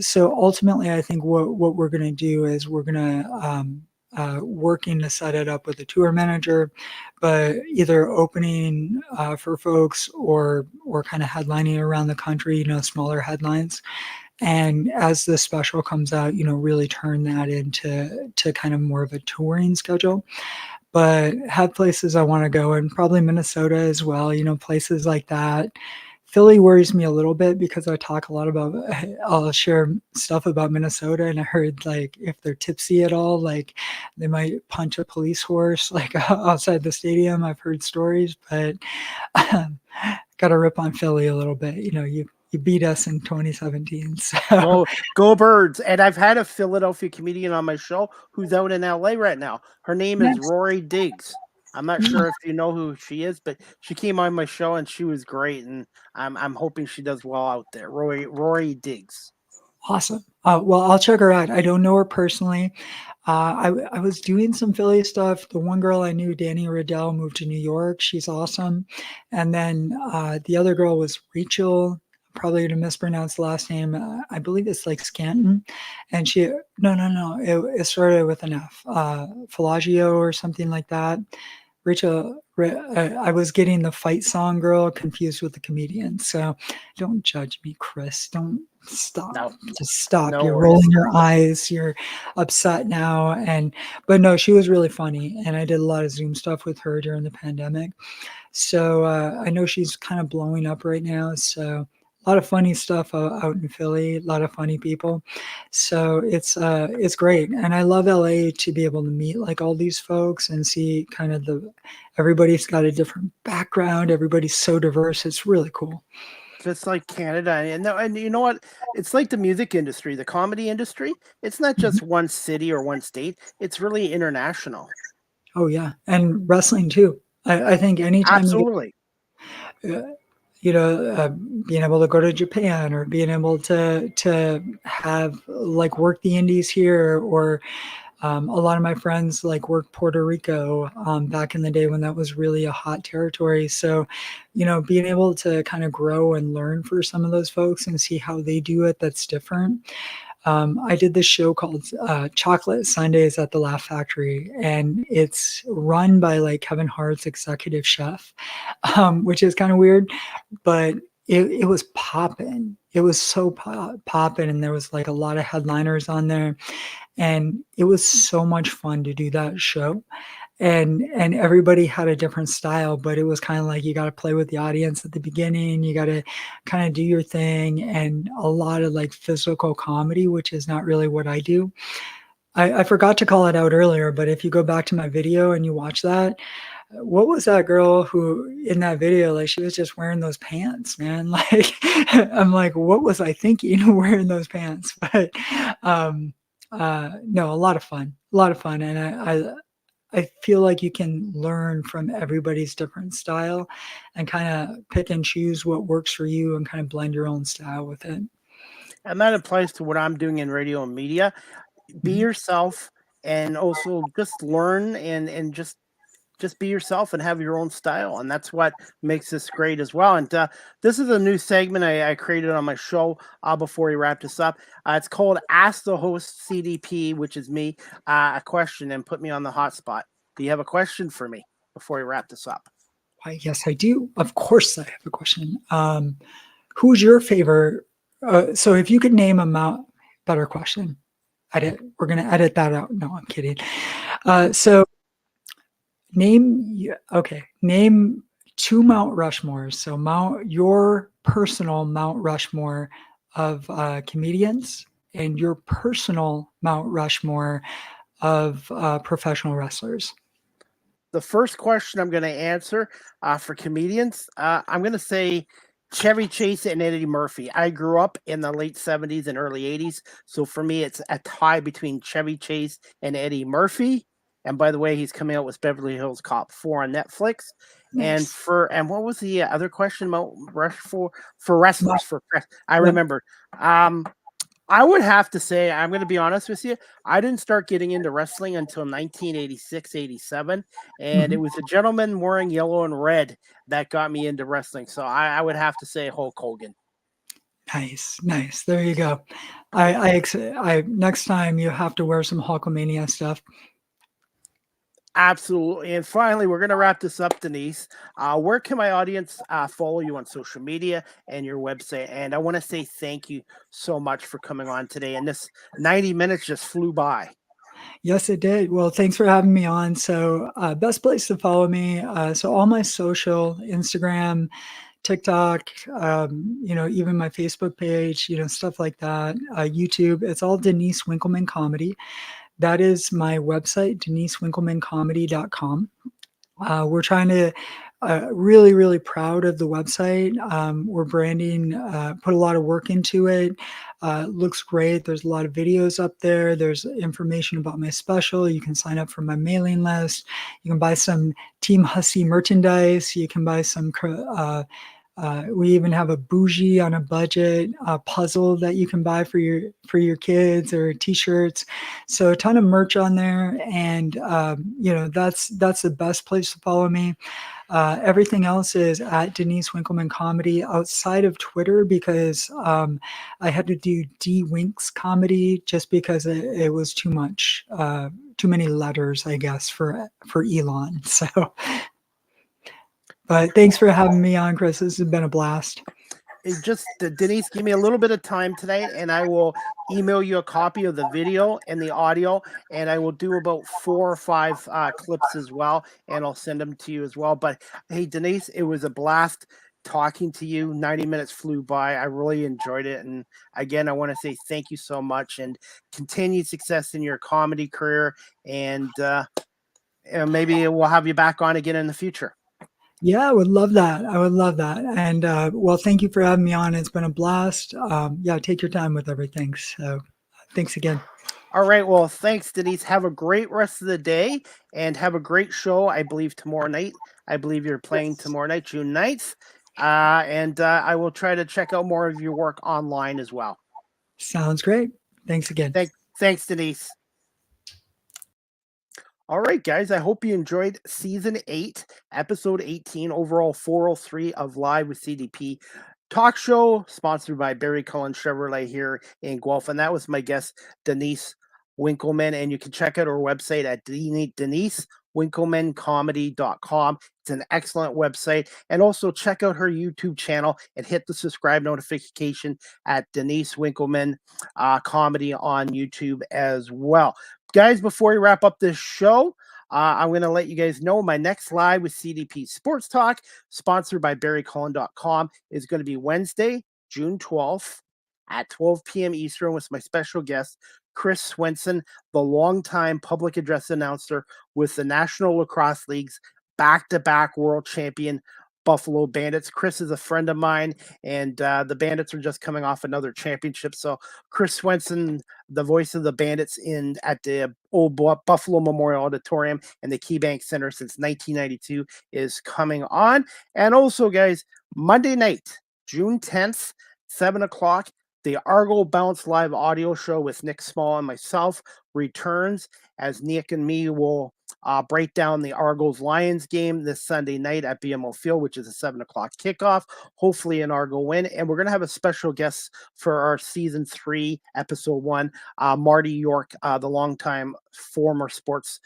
so ultimately, I think what we're going to do is we're going to working to set it up with a tour manager, but either opening for folks or kind of headlining around the country, you know, smaller headlines. And as the special comes out, you know, really turn that into kind of more of a touring schedule. But have places I want to go, and probably Minnesota as well, you know, places like that. Philly worries me a little bit because I talk a lot about, I'll share stuff about Minnesota, and I heard like if they're tipsy at all, like they might punch a police horse like outside the stadium. I've heard stories, but got to rip on Philly a little bit. You know, you beat us in 2017. So Go Birds. And I've had a Philadelphia comedian on my show who's out in LA right now. Her name is Nice. Rory Diggs. I'm not sure if you know who she is, but she came on my show and she was great, and I'm hoping she does well out there. Rory Diggs. Awesome. Well, I'll check her out. I don't know her personally. I was doing some Philly stuff. The one girl I knew, Danny Riddell, moved to New York. She's awesome. And then the other girl was Rachel. Probably going to mispronounce the last name. I believe it's like Scanton. And she, no. It started with an F. Felagio or something like that. Rachel, I was getting the fight song girl confused with the comedian. So don't judge me, Chris. Don't stop. No. Just stop. No You're worries. rolling your eyes. You're upset now. But no, she was really funny. And I did a lot of Zoom stuff with her during the pandemic. So I know she's kind of blowing up right now. So a lot of funny stuff out in Philly, a lot of funny people. So it's great. And I love LA to be able to meet like all these folks and see kind of everybody's got a different background. Everybody's so diverse. It's really cool. Just like Canada. And you know what? It's like the music industry, the comedy industry. It's not just one city or one state. It's really international. Oh yeah. And wrestling too. I think anytime Absolutely. being able to go to Japan or being able to have like work the indies here, or a lot of my friends like worked Puerto Rico back in the day when that was really a hot territory. So, you know, being able to kind of grow and learn for some of those folks and see how they do it, that's different. I did this show called Chocolate Sundays at the Laugh Factory, and it's run by like Kevin Hart's executive chef, which is kind of weird, but it was popping. It was so popping, and there was like a lot of headliners on there, and it was so much fun to do that show. And everybody had a different style, but it was kind of like you got to play with the audience at the beginning. You got to kind of do your thing, and a lot of like physical comedy, which is not really what I do. I forgot to call it out earlier, but if you go back to my video and you watch that, what was that girl who in that video, like she was just wearing those pants, man? Like I'm like, what was I thinking wearing those pants? But no, a lot of fun, and I feel like you can learn from everybody's different style and kind of pick and choose what works for you and kind of blend your own style with it. And that applies to what I'm doing in radio and media. Be Mhm. yourself, and also just learn and just be yourself and have your own style, and that's what makes this great as well. And this is a new segment I created on my show before we wrap this up. It's called Ask the Host CDP, which is me, a question, and put me on the hot spot. Do you have a question for me before we wrap this up? Why, yes, I do. Of course, I have a question. Who's your favorite? So if you could name better question. We're going to edit that out. No, I'm kidding. So name two Mount Rushmores. So your personal Mount Rushmore of comedians and your personal Mount Rushmore of professional wrestlers. The first question I'm going to answer for comedians, I'm going to say Chevy Chase and Eddie Murphy. I grew up in the late 70s and early 80s. So for me, it's a tie between Chevy Chase and Eddie Murphy. And by the way, he's coming out with Beverly Hills Cop 4 on Netflix. And Nice. what was the other question about rush for wrestlers My, for I yeah. remember. Um, I would have to say, I'm going to be honest with you. I didn't start getting into wrestling until 1986, 87. And it Mhm. was a gentleman wearing yellow and red that got me into wrestling. So I would have to say Hulk Hogan. Nice, nice. There you go. I next time you have to wear some Hulkamania stuff. Absolutely. And finally, we're going to wrap this up, Denise. Where can my audience follow you on social media and your website? And I want to say thank you so much for coming on today. And this 90 minutes just flew by. Yes, it did. Well, thanks for having me on. So, best place to follow me. So all my social, Instagram, TikTok, even my Facebook page, stuff like that. YouTube, it's all Denise Winkelman Comedy. That is my website, denisewinkelmancomedy.com. We're trying to really, really proud of the website. We're branding, put a lot of work into it. Looks great. There's a lot of videos up there. There's information about my special. You can sign up for my mailing list. You can buy some Team Hussy merchandise. You can buy some we even have a bougie on a budget puzzle that you can buy for your kids or t-shirts. So a ton of merch on there, and that's the best place to follow me. Everything else is at Denise Winkelman Comedy outside of Twitter because I had to do D Winks Comedy just because it was too much, too many letters, I guess, for Elon. So. But thanks for having me on, Chris. This has been a blast. Denise, give me a little bit of time tonight, and I will email you a copy of the video and the audio, and I will do about 4 or 5 clips as well, and I'll send them to you as well. But hey, Denise, it was a blast talking to you. 90 minutes flew by. I really enjoyed it, and again, I want to say thank you so much, and continued success in your comedy career, and maybe we'll have you back on again in the future. Yeah, I would love that. I would love that. And well, thank you for having me on. It's been a blast. Yeah, take your time with everything. So thanks again. All right. Well, thanks, Denise. Have a great rest of the day and have a great show. I believe tomorrow night. I believe you're playing Yes. tomorrow night, June 9th. And I will try to check out more of your work online as well. Sounds great. Thanks again. Thanks, Denise. All right, guys. I hope you enjoyed season 8, episode 18, overall 403 of Live with CDP talk show, sponsored by Barry Cullen Chevrolet here in Guelph. And that was my guest, Denise Winkelman. And you can check out her website at DeniseWinkelmanComedy.com. It's an excellent website. And also check out her YouTube channel and hit the subscribe notification at Denise Winkelman Comedy on YouTube as well. Guys, before we wrap up this show, I'm going to let you guys know my next live with CDP Sports Talk, sponsored by BarryCullen.com, is going to be Wednesday, June 12th at 12 p.m. Eastern with my special guest, Chris Swenson, the longtime public address announcer with the National Lacrosse League's back-to-back world champion Buffalo Bandits. Chris is a friend of mine, and the Bandits are just coming off another championship. So Chris Swenson, the voice of the Bandits at the old Buffalo Memorial Auditorium and the KeyBank Center since 1992, is coming on. And also, guys, Monday night, June 10th, 7 o'clock, the Argo Bounce Live audio show with Nick Small and myself returns, as Nick and me will break down the Argos Lions game this Sunday night at BMO Field, which is a 7 o'clock kickoff. Hopefully an Argo win. And we're going to have a special guest for our season 3, episode 1, Marty York, the longtime former sports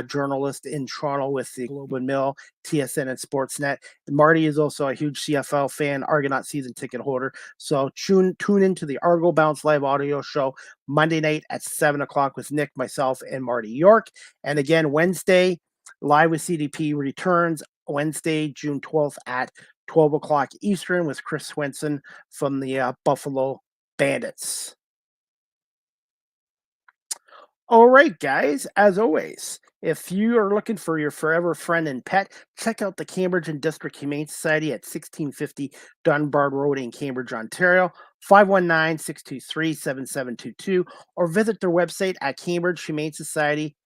journalist in Toronto with the Globe and Mail, TSN, and Sportsnet. Marty is also a huge CFL fan, Argonaut season ticket holder. So tune into the Argo Bounce Live audio show Monday night at 7 o'clock with Nick, myself, and Marty York. And again, Wednesday, Live with CDP returns Wednesday, June 12th at 12 o'clock Eastern with Chris Swenson from the Buffalo Bandits. All right, guys, as always, if you are looking for your forever friend and pet, check out the Cambridge and District Humane Society at 1650 Dunbar Road in Cambridge, Ontario, 519-623-7722, or visit their website at Cambridge Humane Society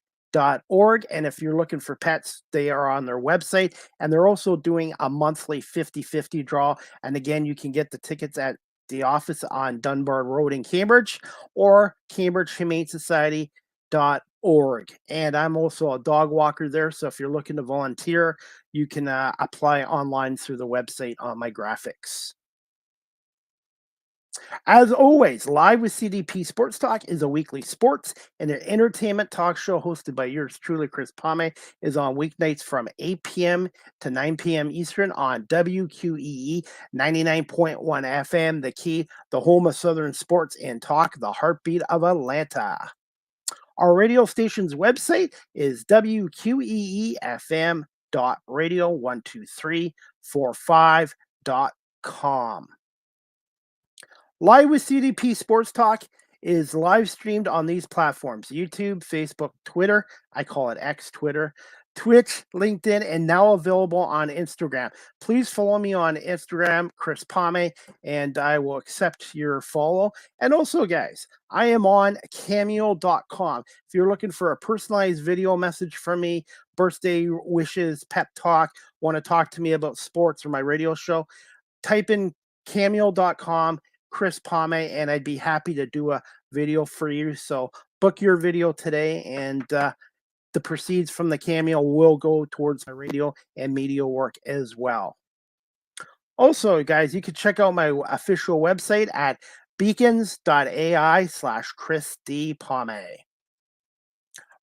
org. And if you're looking for pets, they are on their website. And they're also doing a monthly 50-50 draw. And again, you can get the tickets at the office on Dunbar Road in Cambridge or CambridgeHumaneSociety.org. And I'm also a dog walker there. So if you're looking to volunteer, you can apply online through the website on my graphics. As always, Live with CDP Sports Talk is a weekly sports and an entertainment talk show hosted by yours truly, Chris Palme, is on weeknights from 8 p.m. to 9 p.m. Eastern on WQEE 99.1 FM, The Key, the home of Southern sports and talk, the heartbeat of Atlanta. Our radio station's website is wqeefm.radio12345.com. Live with CDP Sports Talk is live streamed on these platforms: YouTube, Facebook, Twitter. I call it X Twitter, Twitch, LinkedIn, and now available on Instagram. Please follow me on Instagram, Chris Palme, and I will accept your follow. And also, guys, I am on Cameo.com. If you're looking for a personalized video message from me, birthday wishes, pep talk, want to talk to me about sports or my radio show, type in Cameo.com. Chris Palme, and I'd be happy to do a video for you. So book your video today, and the proceeds from the Cameo will go towards my radio and media work as well. Also, guys, you can check out my official website at beacons.ai/Chris D. Palme.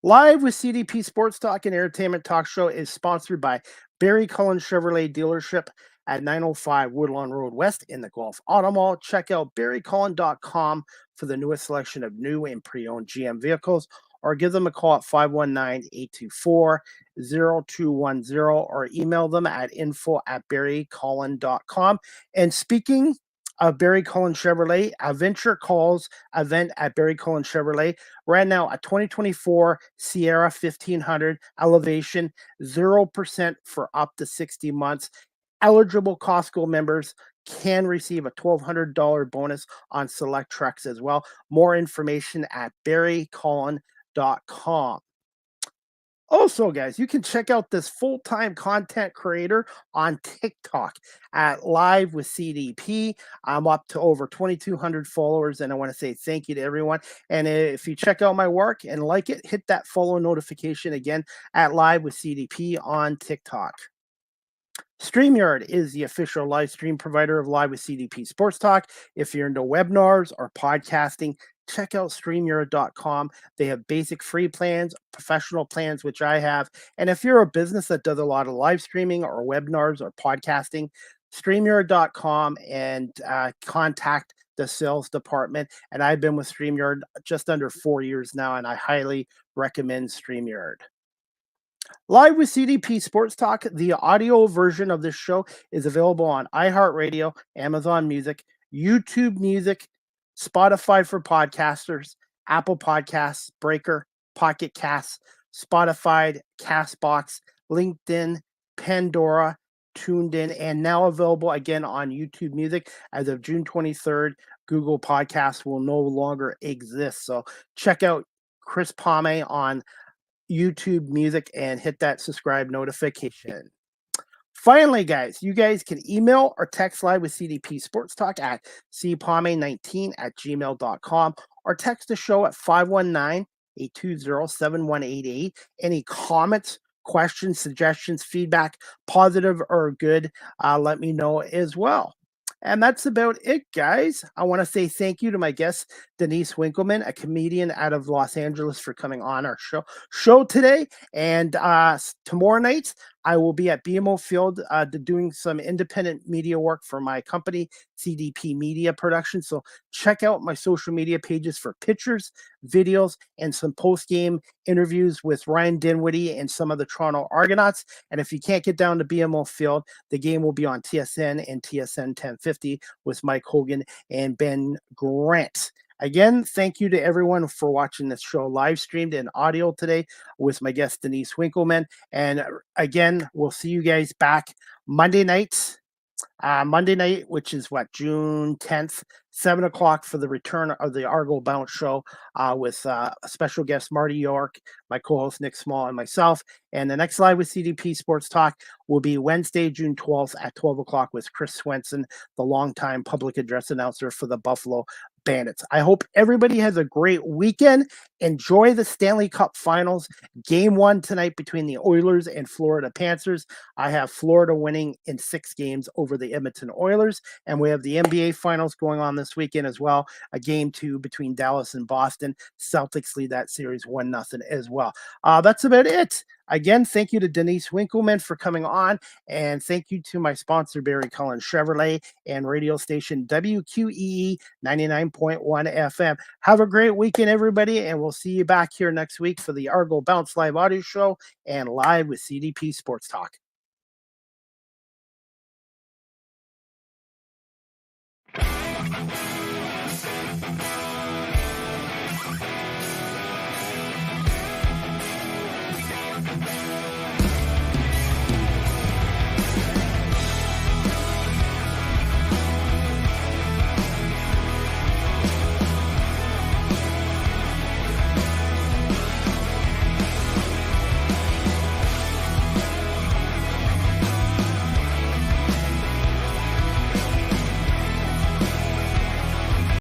Live with CDP Sports Talk and Entertainment Talk Show is sponsored by Barry Cullen Chevrolet Dealership at 905 Woodlawn Road West in the Gulf Auto Mall. Check out barrycullen.com for the newest selection of new and pre-owned GM vehicles, or give them a call at 519-824-0210, or email them at info@barrycullen.com. And speaking of Barry Cullen Chevrolet, a Venture Calls event at Barry Cullen Chevrolet. Right now, a 2024 Sierra 1500 Elevation, 0% for up to 60 months. Eligible Costco members can receive a $1,200 bonus on select trucks as well. More information at barrycullen.com. Also, guys, you can check out this full-time content creator on TikTok at Live with CDP. I'm up to over 2,200 followers, and I want to say thank you to everyone. And if you check out my work and like it, hit that follow notification again at Live with CDP on TikTok. StreamYard is the official live stream provider of Live with CDP Sports Talk. If you're into webinars or podcasting, check out StreamYard.com. They have basic free plans, professional plans, which I have. And if you're a business that does a lot of live streaming or webinars or podcasting, StreamYard.com and contact the sales department. And I've been with StreamYard just under 4 years now, and I highly recommend StreamYard. Live with CDP Sports Talk, the audio version of this show is available on iHeartRadio, Amazon Music, YouTube Music, Spotify for podcasters, Apple Podcasts, Breaker, Pocket Casts, Spotify, Castbox, LinkedIn, Pandora, Tuned In, and now available again on YouTube Music as of June 23rd. Google Podcasts will no longer exist. So check out Chris Palme on YouTube Music and hit that subscribe notification. Finally, guys, you guys can email or text Live with CDP Sports Talk at cpalme19@gmail.com, or text the show at 519-820-7188. Any comments, questions, suggestions, feedback, positive or good, let me know as well. And that's about it, guys. I want to say thank you to my guest, Denise Winkelman, a comedian out of Los Angeles, for coming on our show today. And tomorrow night, I will be at BMO Field doing some independent media work for my company, CDP Media Production. So check out my social media pages for pictures, videos, and some post-game interviews with Ryan Dinwiddie and some of the Toronto Argonauts. And if you can't get down to BMO Field, the game will be on TSN and TSN 1050 with Mike Hogan and Ben Grant. Again, thank you to everyone for watching this show live streamed in audio today with my guest, Denise Winkelman. And again, we'll see you guys back Monday night, which is June 10th, 7 o'clock for the return of the Argo Bounce show with special guest Marty York, my co-host Nick Small, and myself. And the next Live with CDP Sports Talk will be Wednesday, June 12th at 12 o'clock with Chris Swenson, the longtime public address announcer for the Buffalo Bandits. I hope everybody has a great weekend. Enjoy the Stanley Cup Finals. Game 1 tonight between the Oilers and Florida Panthers. I have Florida winning in 6 games over the Edmonton Oilers. And we have the NBA Finals going on this weekend as well. A game 2 between Dallas and Boston. Celtics lead that series 1-0 as well. That's about it. Again, thank you to Denise Winkelman for coming on, and thank you to my sponsor, Barry Cullen Chevrolet, and radio station WQEE 99.1 FM. Have a great weekend, everybody, and we'll see you back here next week for the Argo Bounce Live Audio Show and Live with CDP Sports Talk.